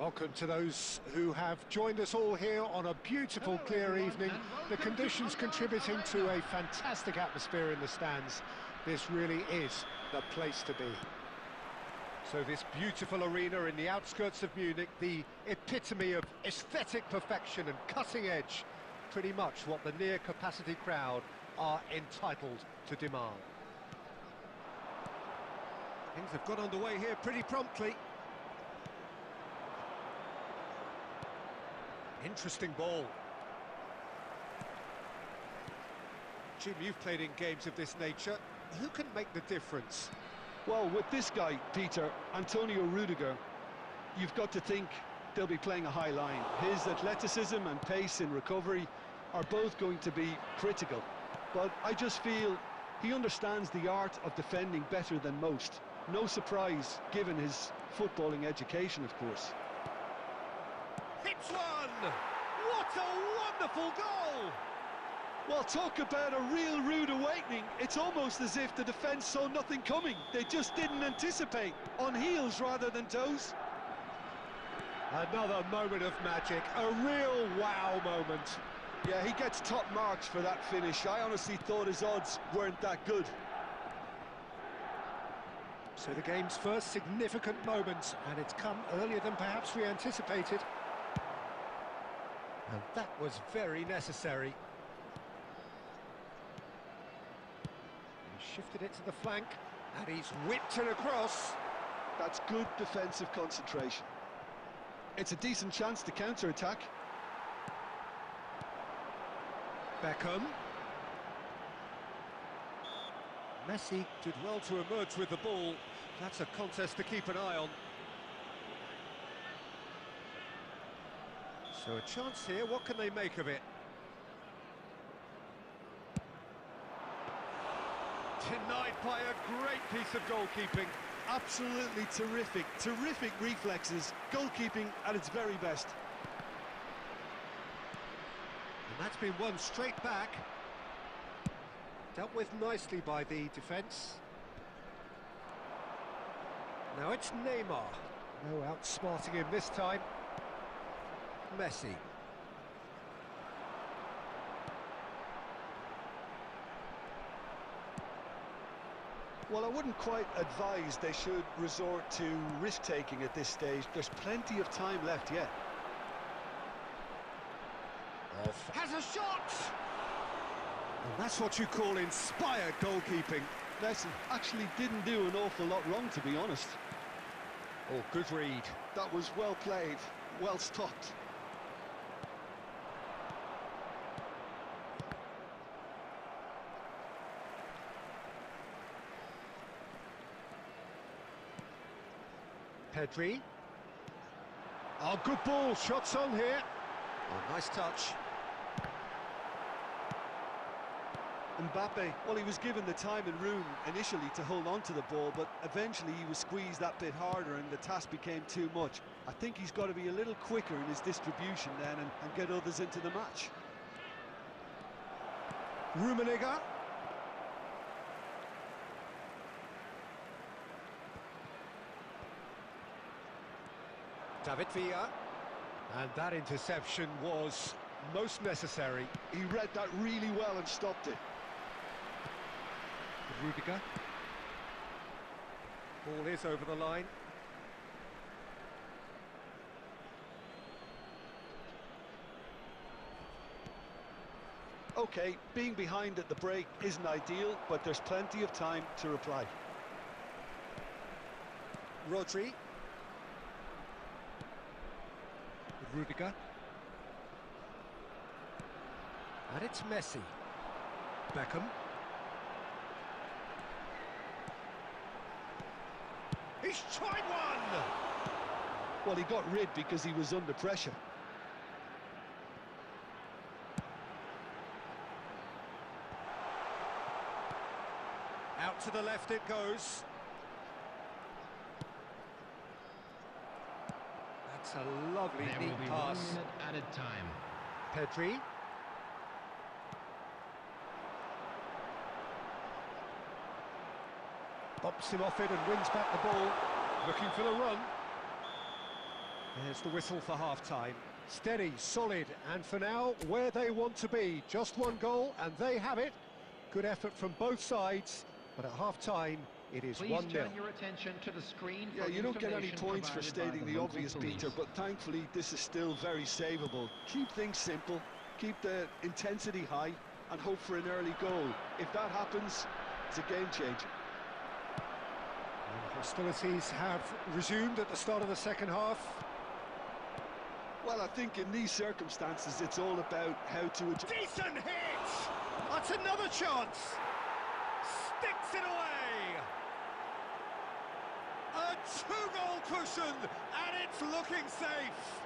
Welcome to those who have joined us all here on a beautiful, clear evening. The conditions contributing to a fantastic atmosphere in the stands. This really is the place to be. So this beautiful arena in the outskirts of Munich, the epitome of aesthetic perfection and cutting edge, pretty much what the near-capacity crowd are entitled to demand. Things have got underway here pretty promptly. Interesting ball. Jim, you've played in games of this nature. Who can make the difference? Well, with this guy, Peter, Antonio Rudiger, you've got to think they'll be playing a high line. His athleticism and pace in recovery are both going to be critical. But I just feel he understands the art of defending better than most. No surprise, given his footballing education, of course. Hits one! What a wonderful goal! Well, talk about a real rude awakening. It's almost as if the defence saw nothing coming. They just didn't anticipate, on heels rather than toes. Another moment of magic, a real wow moment. Yeah, he gets top marks for that finish. I honestly thought his odds weren't that good. So the game's first significant moment, and it's come earlier than perhaps we anticipated. And that was very necessary. He shifted it to the flank, and he's whipped it across. That's good defensive concentration. It's a decent chance to counter-attack. Beckham. Messi did well to emerge with the ball. That's a contest to keep an eye on. So a chance here, what can they make of it? Denied by a great piece of goalkeeping. Absolutely terrific, terrific reflexes. Goalkeeping at its very best. And that's been won straight back. Dealt with nicely by the defence. Now it's Neymar. No outsmarting him this time. Messi. Well, I wouldn't quite advise they should resort to risk-taking at this stage. There's plenty of time left yet. Off. Has a shot! And that's what you call inspired goalkeeping. Messi actually didn't do an awful lot wrong, to be honest. Oh, good read. That was well played, well stopped. Pedri. Oh, good ball. Shots on here. Oh, nice touch. Mbappe, well, he was given the time and room initially to hold on to the ball, but eventually he was squeezed that bit harder and the task became too much. I think he's got to be a little quicker in his distribution then and get others into the match. Rummenigge. David Villa. And that interception was most necessary. He read that really well and stopped it. Rudiger. Ball is over the line. Okay, being behind at the break isn't ideal, but there's plenty of time to reply. Rodri. Rudiger. And it's Messi. Beckham. He's tried one! Well, he got rid because he was under pressure. Out to the left it goes. That's a lovely There neat will be pass. 1 minute added time. Pedri. Bops him off it and wins back the ball. Looking for the run. There's the whistle for half-time. Steady, solid, and for now, where they want to be. Just one goal, and they have it. Good effort from both sides, but at half-time, it is 1-0. Please turn your attention to the screen. Yeah, you don't get any points for stating the obvious, Peter, but thankfully this is still very savable. Keep things simple, keep the intensity high, and hope for an early goal. If that happens, it's a game changer. And hostilities have resumed at the start of the second half. Well, I think in these circumstances, it's all about how to adjust. Decent hit! That's another chance! Sticks it away! A two-goal cushion, and it's looking safe!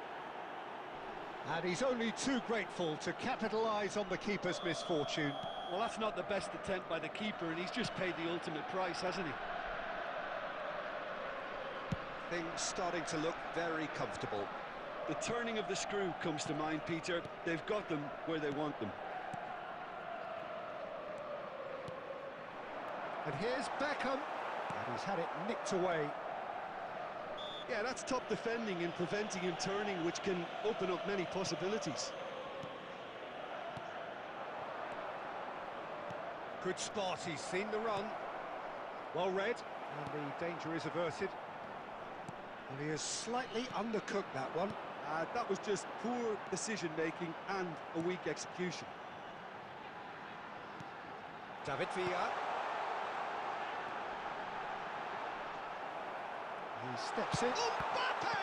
And he's only too grateful to capitalise on the keeper's misfortune. Well, that's not the best attempt by the keeper, and he's just paid the ultimate price, hasn't he? Things starting to look very comfortable. The turning of the screw comes to mind, Peter. They've got them where they want them. And here's Beckham, and he's had it nicked away. Yeah, that's top defending and preventing him turning, which can open up many possibilities. Good spot, he's seen the run. Well read, and the danger is averted. And he has slightly undercooked that one. That was just poor decision-making and a weak execution. David Villa. He steps in. Mbappe!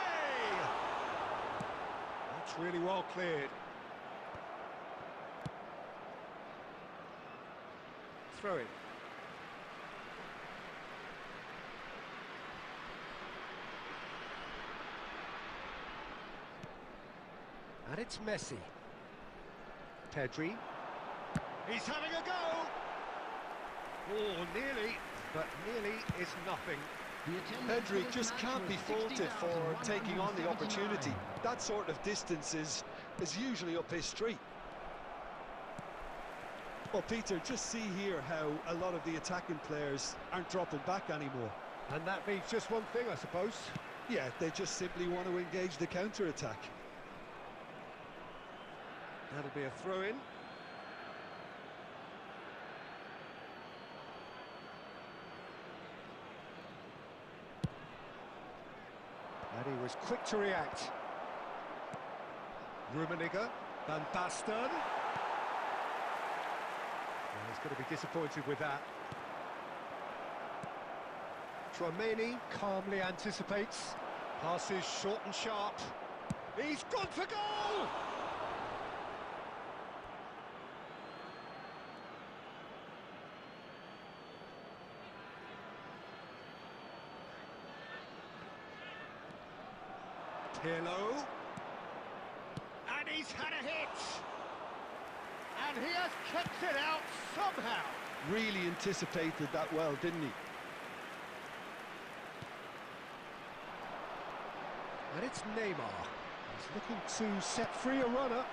That's really well cleared. Throw in. And it's Messi. Pedri. He's having a go! Oh, nearly, but nearly is nothing. Pedri just can't be faulted for taking on the opportunity. That sort of distance is usually up his street. Well, Peter, just see here how a lot of the attacking players aren't dropping back anymore. And that means just one thing, I suppose. Yeah, they just simply want to engage the counter-attack. That'll be a throw-in. And he was quick to react. Rummenigge, Van Basten. Well, he's going to be disappointed with that. Tchouameni calmly anticipates. Passes short and sharp. He's gone for goal! Pirlo, and he's had a hit, and he has kept it out somehow. Really anticipated that well, didn't he? And it's Neymar. He's looking to set free a runner.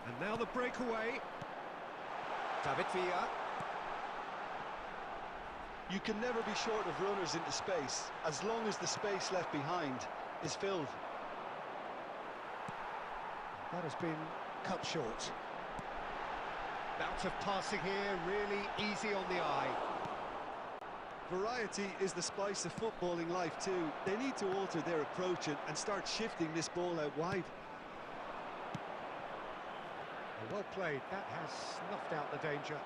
And now the breakaway. David Villa. You can never be short of runners into space, as long as the space left behind is filled. That has been cut short. Bout of passing here, really easy on the eye. Variety is the spice of footballing life too. They need to alter their approach and start shifting this ball out wide. Well played, that has snuffed out the danger.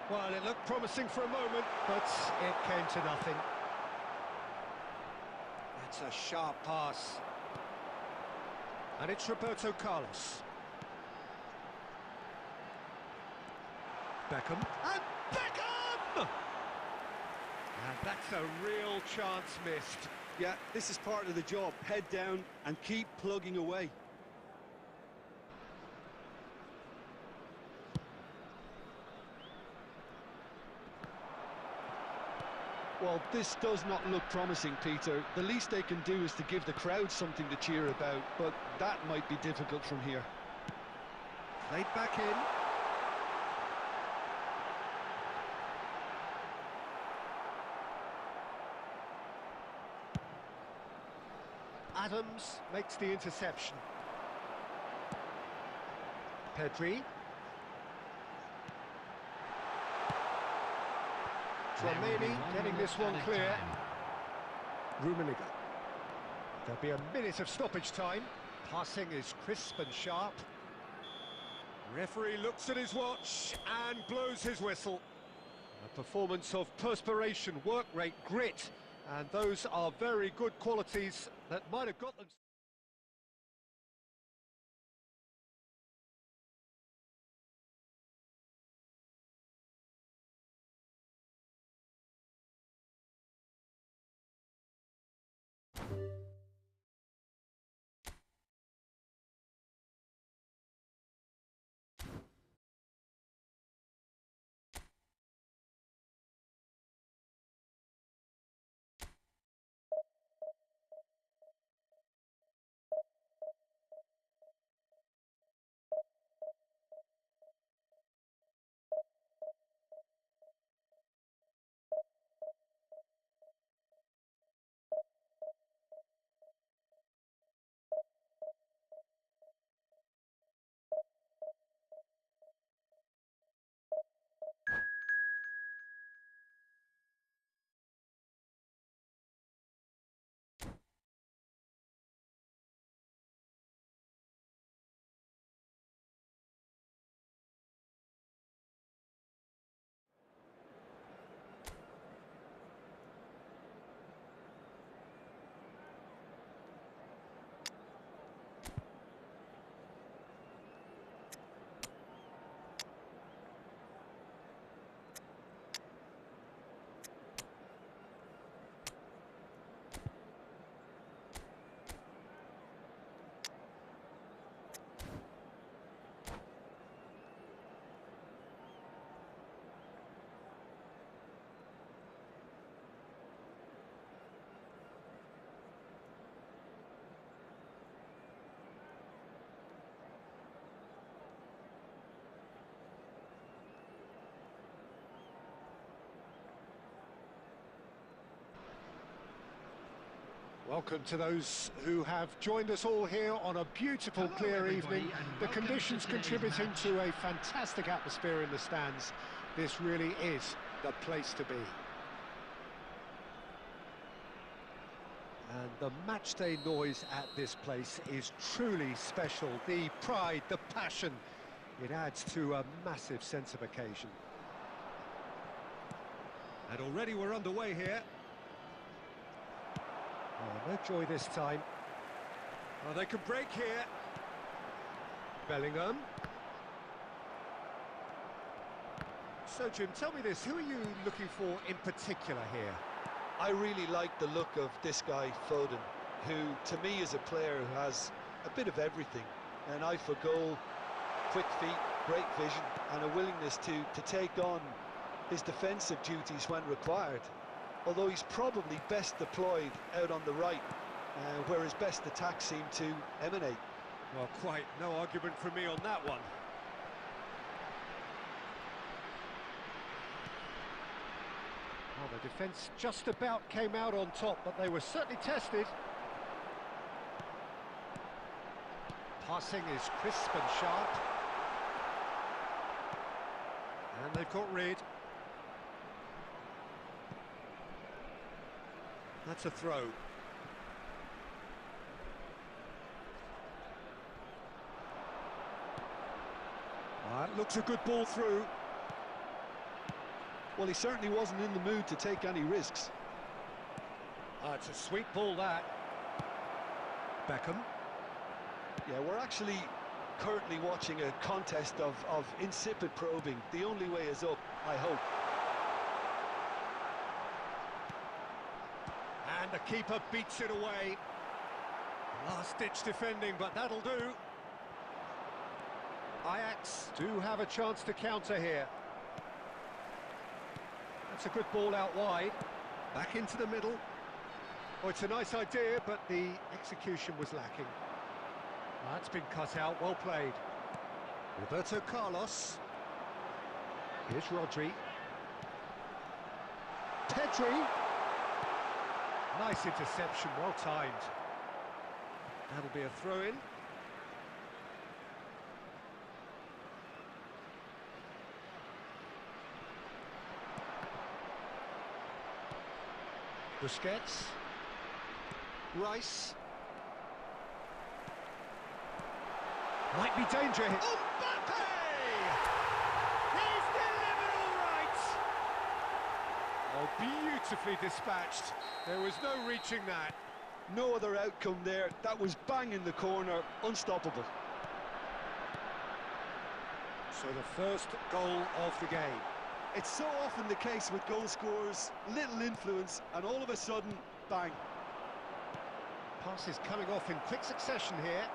Well, it looked promising for a moment, but it came to nothing. That's a sharp pass. And it's Roberto Carlos. Beckham. And Beckham! And that's a real chance missed. Yeah, this is part of the job. Head down and keep plugging away. Well, this does not look promising, Peter. The least they can do is to give the crowd something to cheer about, but that might be difficult from here. Played back in. Adams makes the interception. Pedri. Dramini getting this one clear. Rummenigge. There'll be a minute of stoppage time. Passing is crisp and sharp. Referee looks at his watch and blows his whistle. A performance of perspiration, work rate, grit, and those are very good qualities that might have got them. Welcome to those who have joined us all here on a beautiful, clear evening. The conditions contributing to a fantastic atmosphere in the stands. This really is the place to be. And the matchday noise at this place is truly special. The pride, the passion, it adds to a massive sense of occasion. And already we're underway here. Oh, no joy this time. Oh, they can break here. Bellingham. So, Jim, tell me this, who are you looking for in particular here? I really like the look of this guy, Foden, who, to me, is a player who has a bit of everything. An eye for goal, quick feet, great vision, and a willingness to take on his defensive duties when required. Although he's probably best deployed out on the right, where his best attacks seem to emanate. Well, quite no argument from me on that one. Well, the defence just about came out on top, but they were certainly tested. Passing is crisp and sharp. And they've got rid. That's a throw. Looks a good ball through. Well, he certainly wasn't in the mood to take any risks. It's a sweet ball, that. Beckham. Yeah, we're actually currently watching a contest of insipid probing. The only way is up, I hope. And the keeper beats it away. Last-ditch defending, but that'll do. Ajax do have a chance to counter here. That's a good ball out wide. Back into the middle. Oh, it's a nice idea, but the execution was lacking. That's been cut out, well played. Roberto Carlos. Here's Rodri. Pedri. Nice interception, well timed. That'll be a throw-in. Busquets. Rice. Might be danger here. Mbappe! He's delivered all right! Oh, beautifully dispatched. There was no reaching that. No other outcome there. That was bang in the corner, unstoppable. So the first goal of the game. It's so often the case with goal scorers, little influence, and all of a sudden, bang. Passes coming off in quick succession here.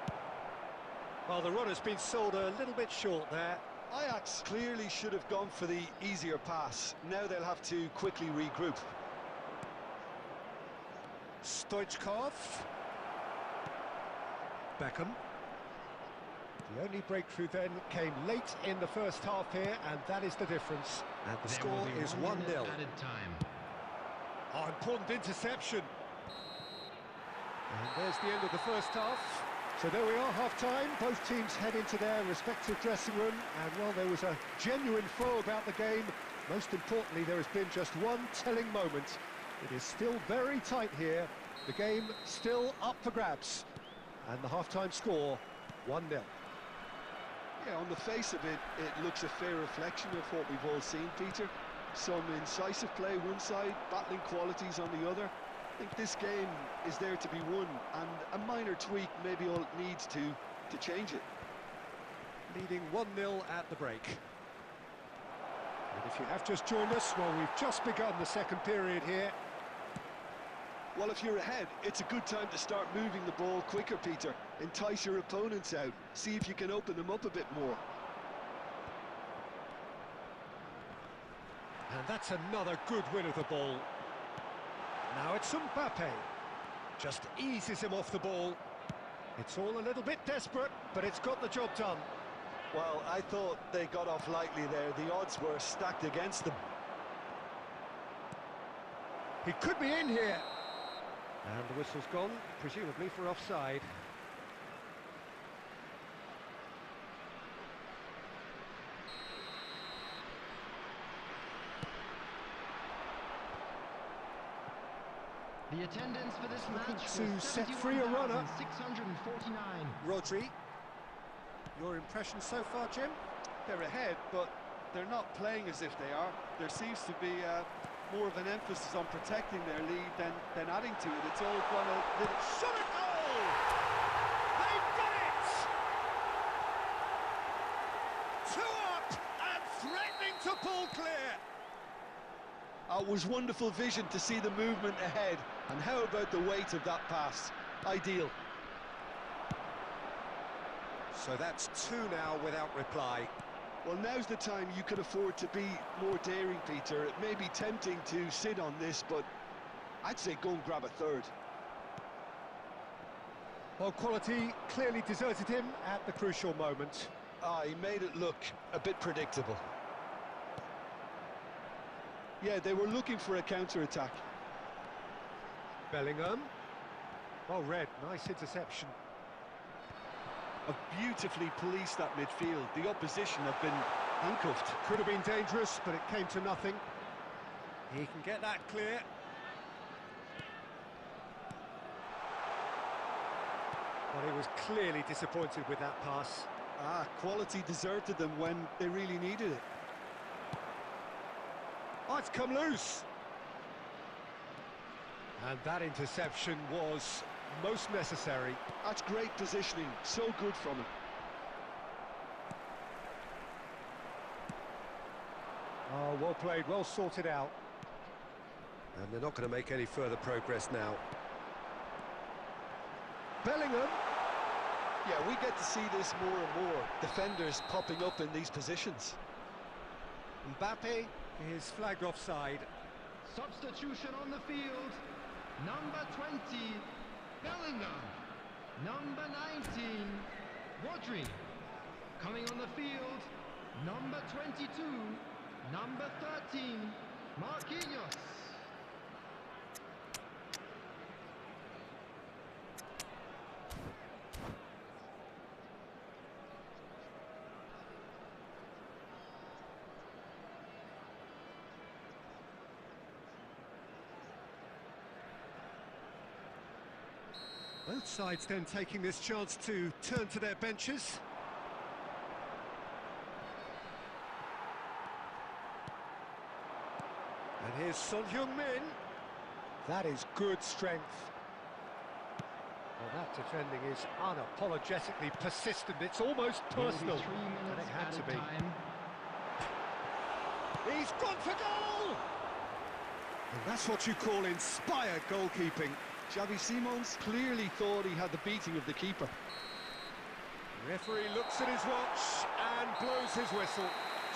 Well, the run has been sold a little bit short there. Ajax clearly should have gone for the easier pass. Now they'll have to quickly regroup. Stoichkov. Beckham. The only breakthrough then came late in the first half here, and that is the difference. And the score is 1-0. Added time. Oh, important interception. And there's the end of the first half. So there we are, half-time. Both teams head into their respective dressing room, and while there was a genuine flow about the game, most importantly, there has been just one telling moment. It is still very tight here. The game still up for grabs. And the half-time score, 1-0. Yeah, on the face of it, it looks a fair reflection of what we've all seen, Peter. Some incisive play one side, battling qualities on the other. I think this game is there to be won, and a minor tweak maybe all it needs to change it. Leading 1-0 at the break. And if you have just joined us, well, we've just begun the second period here. Well, if you're ahead, it's a good time to start moving the ball quicker, Peter. Entice your opponents out. See if you can open them up a bit more. And that's another good win of the ball. Now it's Mbappe. Just eases him off the ball. It's all a little bit desperate, but it's got the job done. Well, I thought they got off lightly there. The odds were stacked against them. He could be in here. And the whistle's gone, presumably for offside. The attendance for this match to was set free a runner. 649. Rodri. Your impression so far, Jim? They're ahead, but they're not playing as if they are. There seems to be more of an emphasis on protecting their lead than adding to it. It's all gone a little... Shot a goal! They've got it! 2 up and threatening to pull clear. It was wonderful vision to see the movement ahead. And how about the weight of that pass? Ideal. So that's 2 now without reply. Well, now's the time you could afford to be more daring, Peter. It may be tempting to sit on this, but I'd say go and grab a third. Well, quality clearly deserted him at the crucial moment. He made it look a bit predictable. Yeah, they were looking for a counter-attack. Bellingham. Well read, nice interception. Have beautifully policed that midfield. The opposition have been handcuffed. Could have been dangerous, but it came to nothing. He can get that clear. Well, he was clearly disappointed with that pass. Quality deserted them when they really needed it. Oh, it's come loose. And that interception was most necessary. That's great positioning, so good from him. Oh, well played, well sorted out. And they're not going to make any further progress now. Bellingham. Yeah, we get to see this more and more. Defenders popping up in these positions. Mbappe is flagged offside. Substitution on the field. Number 20, Bellingham. Number 19, Rodri. Coming on the field, number 22, number 13, Marquinhos. Both sides then taking this chance to turn to their benches. And here's Son Heung-min. That is good strength. Well, that defending is unapologetically persistent. It's almost personal. 3 minutes And it had to be. time. He's gone for goal! And that's what you call inspired goalkeeping. Xavi Simons clearly thought he had the beating of the keeper. The referee looks at his watch and blows his whistle.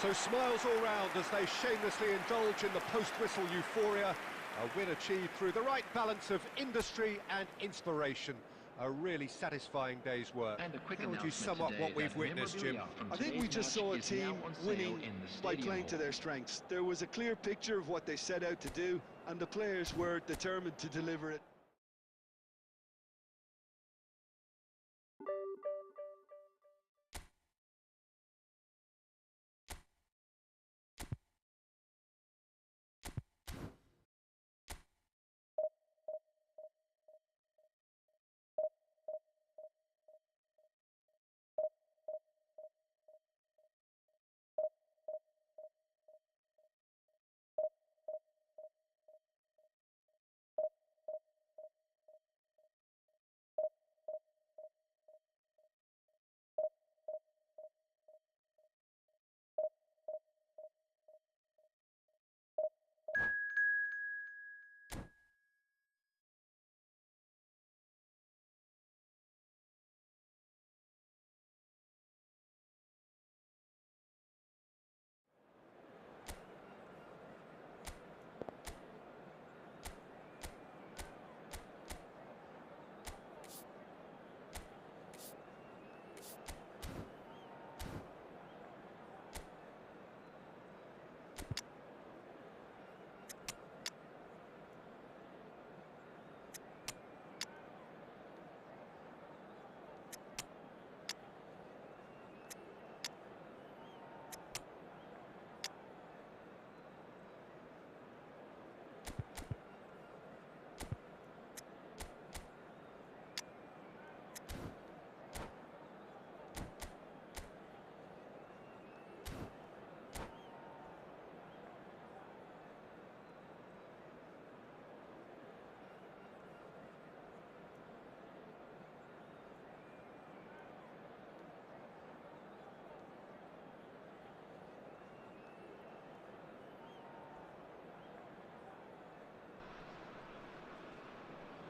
So smiles all round as they shamelessly indulge in the post-whistle euphoria. A win achieved through the right balance of industry and inspiration. A really satisfying day's work. And a quick How would you announcement sum up today what we've that witnessed, Jim? memorabilia from I think we today's just saw a match is now team on sale winning in the by stadium playing to hall. their strengths. There was a clear picture of what they set out to do, and the players were determined to deliver it.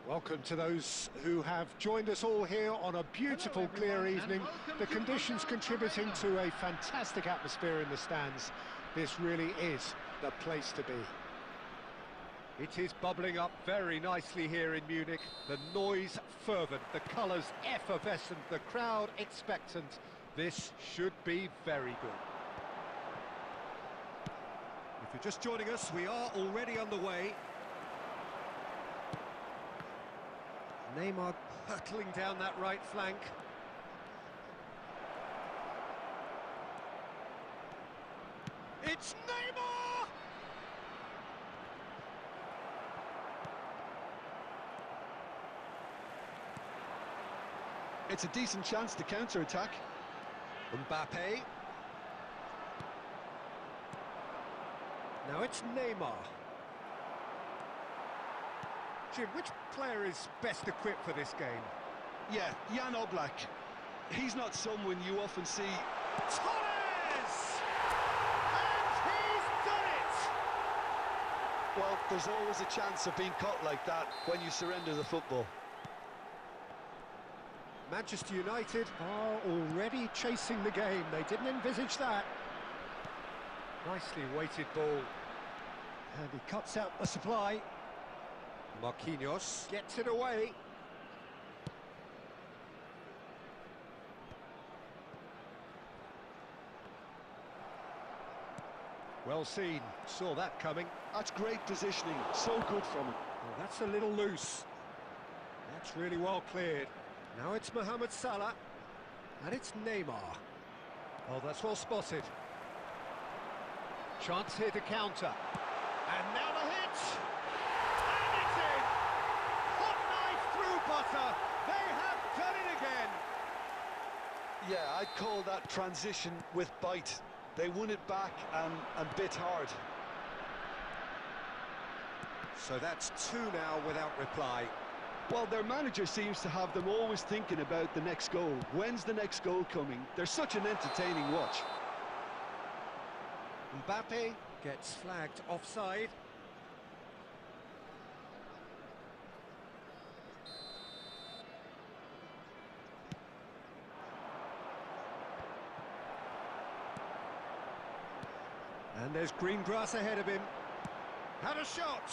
Welcome to those who have joined us all here on a beautiful, clear evening. The conditions contributing to a fantastic atmosphere in the stands. This really is the place to be. It is bubbling up very nicely here in Munich. The noise fervent, the colours effervescent, the crowd expectant. This should be very good. If you're just joining us, we are already underway. Neymar hurtling down that right flank. It's Neymar! It's a decent chance to counter-attack. Mbappe. Now it's Neymar. Jim, which player is best equipped for this game? Yeah, Jan Oblak. He's not someone you often see. Torres! And he's done it! Well, there's always a chance of being caught like that when you surrender the football. Manchester United are already chasing the game. They didn't envisage that. Nicely weighted ball. And he cuts out the supply. Marquinhos gets it away. Well seen, saw that coming. That's great positioning, so good from him. Well, that's a little loose. That's really well cleared. Now it's Mohamed Salah, and it's Neymar. Oh, that's well spotted. Chance here to counter. And now the hit! And it's in! Hot knife through butter! They have done it again! Yeah, I'd call that transition with bite. They won it back and bit hard. So that's 2 now without reply. Well, their manager seems to have them always thinking about the next goal. When's the next goal coming? They're such an entertaining watch. Mbappe gets flagged offside. And there's green grass ahead of him. Had a shot!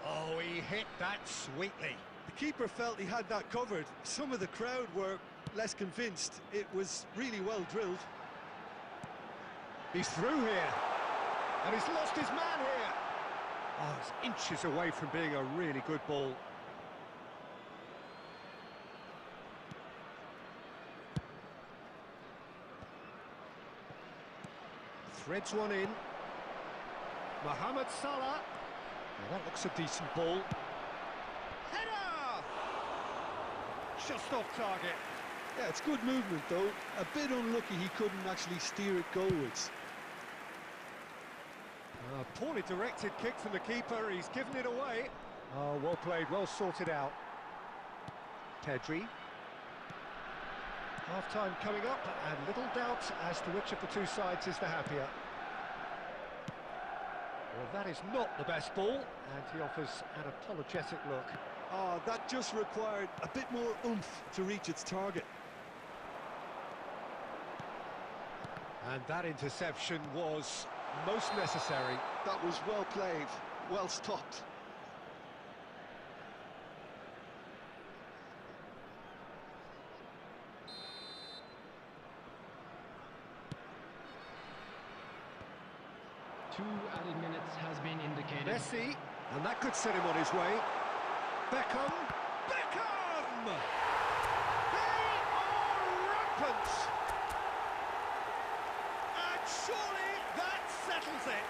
Oh, he hit that sweetly. The keeper felt he had that covered. Some of the crowd were less convinced. It was really well drilled. He's through here. And he's lost his man here. Oh, it's inches away from being a really good ball. Threads one in. Mohamed Salah. Now that looks a decent ball. Header! Just off target. Yeah, it's good movement though. A bit unlucky he couldn't actually steer it goalwards. Poorly directed kick from the keeper. He's given it away. Oh, well played, well sorted out. Pedri. Half-time coming up, and little doubt as to which of the two sides is the happier. Well, that is not the best ball, and he offers an apologetic look. Oh, that just required a bit more oomph to reach its target. And that interception was most necessary. That was well played, well stopped. Two added minutes has been indicated. Messi, and that could set him on his way. Beckham! Beckham! They are rampant! And surely that settles it.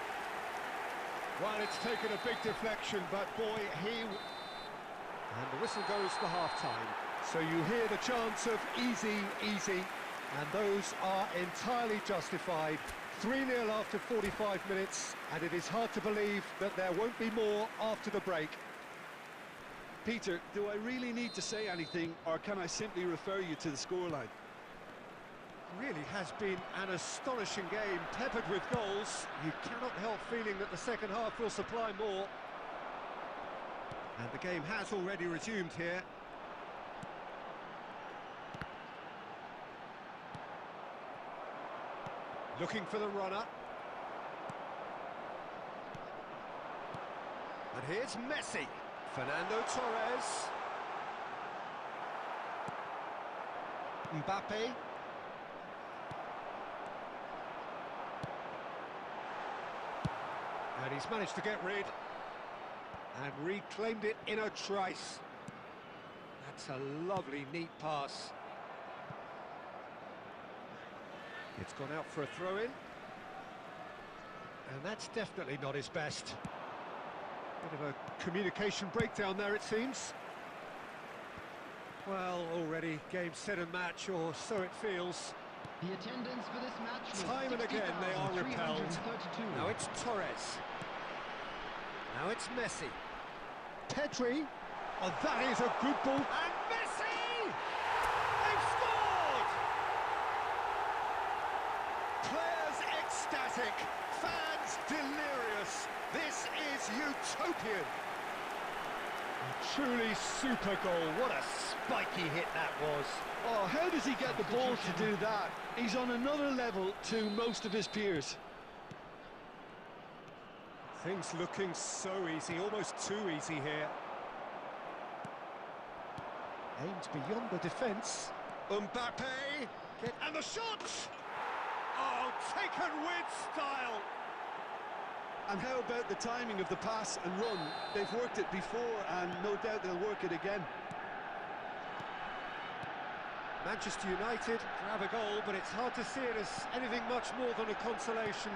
Well, it's taken a big deflection, but boy, And the whistle goes for half-time. So you hear the chants of easy, easy, and those are entirely justified. 3-0 after 45 minutes, and it is hard to believe that there won't be more after the break. Peter, do I really need to say anything, or can I simply refer you to the scoreline? Really has been an astonishing game, peppered with goals. You cannot help feeling that the second half will supply more. And the game has already resumed here. Looking for the runner. And here's Messi. Fernando Torres. Mbappe. And he's managed to get rid. And reclaimed it in a trice. That's a lovely, neat pass. It's gone out for a throw-in. And that's definitely not his best. Bit of a communication breakdown there, it seems. Well, already game, set and match, or so it feels. The attendance for this match was Time and again they are repelled. 60,332. Now it's Torres. Now it's Messi. Pedri. Oh, that is a good ball. And Messi! They've scored! Players ecstatic, fans delirious. This is utopian. A truly super goal. What a spiky hit that was. Oh, how does he get the ball to do that? He's on another level to most of his peers. Things looking so easy, almost too easy here. Aimed beyond the defence. Mbappe! And the shot! Oh, taken with style! And how about the timing of the pass and run? They've worked it before, and no doubt they'll work it again. Manchester United grab a goal, but it's hard to see it as anything much more than a consolation.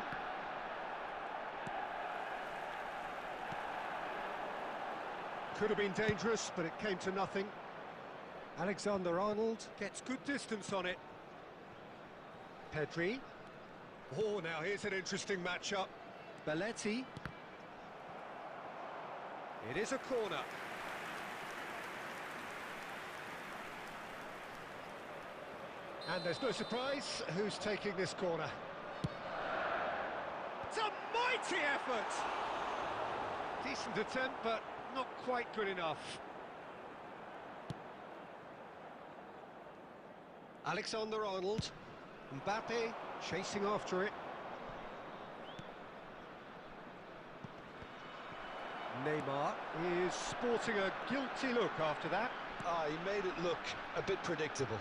Could have been dangerous, but it came to nothing. Alexander-Arnold gets good distance on it. Pedri. Oh, now here's an interesting matchup. Belletti. It is a corner. And there's no surprise who's taking this corner. It's a mighty effort! Decent attempt, but not quite good enough. Alexander-Arnold. Mbappe chasing after it. Neymar is sporting a guilty look after that. Ah, he made it look a bit predictable.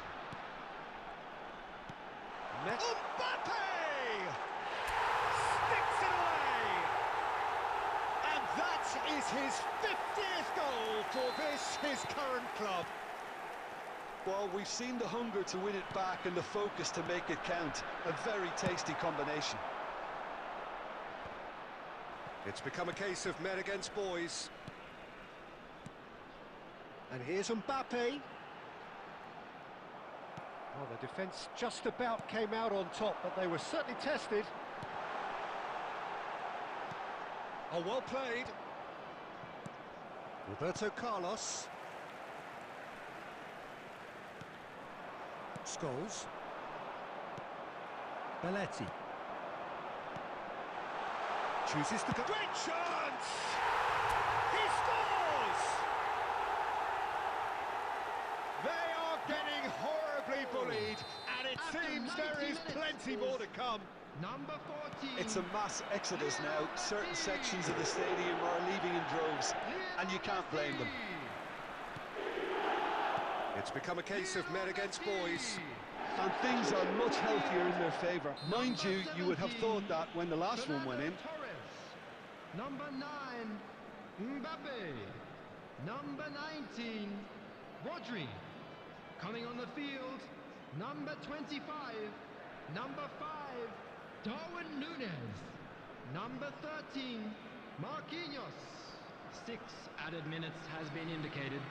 Mbappe! Sticks it away! And that is his 50th goal for this, his current club. Well, we've seen the hunger to win it back and the focus to make it count. A very tasty combination. It's become a case of men against boys. And here's Mbappe. Well, the defence just about came out on top, but they were certainly tested. Oh, well played. Roberto Carlos. Scholes. Belletti. Chooses to go. Great chance! He scores! They are getting horribly bullied, and it seems there is plenty more to come. Number 14. It's a mass exodus now. Certain sections of the stadium are leaving in droves, and you can't blame them. It's become a case of men against boys. And things are much healthier in their favour. Mind you, you would have thought that when the last one went in. Number 9, Mbappe. Number 19, Rodri. Coming on the field, number 25, number 5, Darwin Núñez. Number 13, Marquinhos. 6 added minutes has been indicated.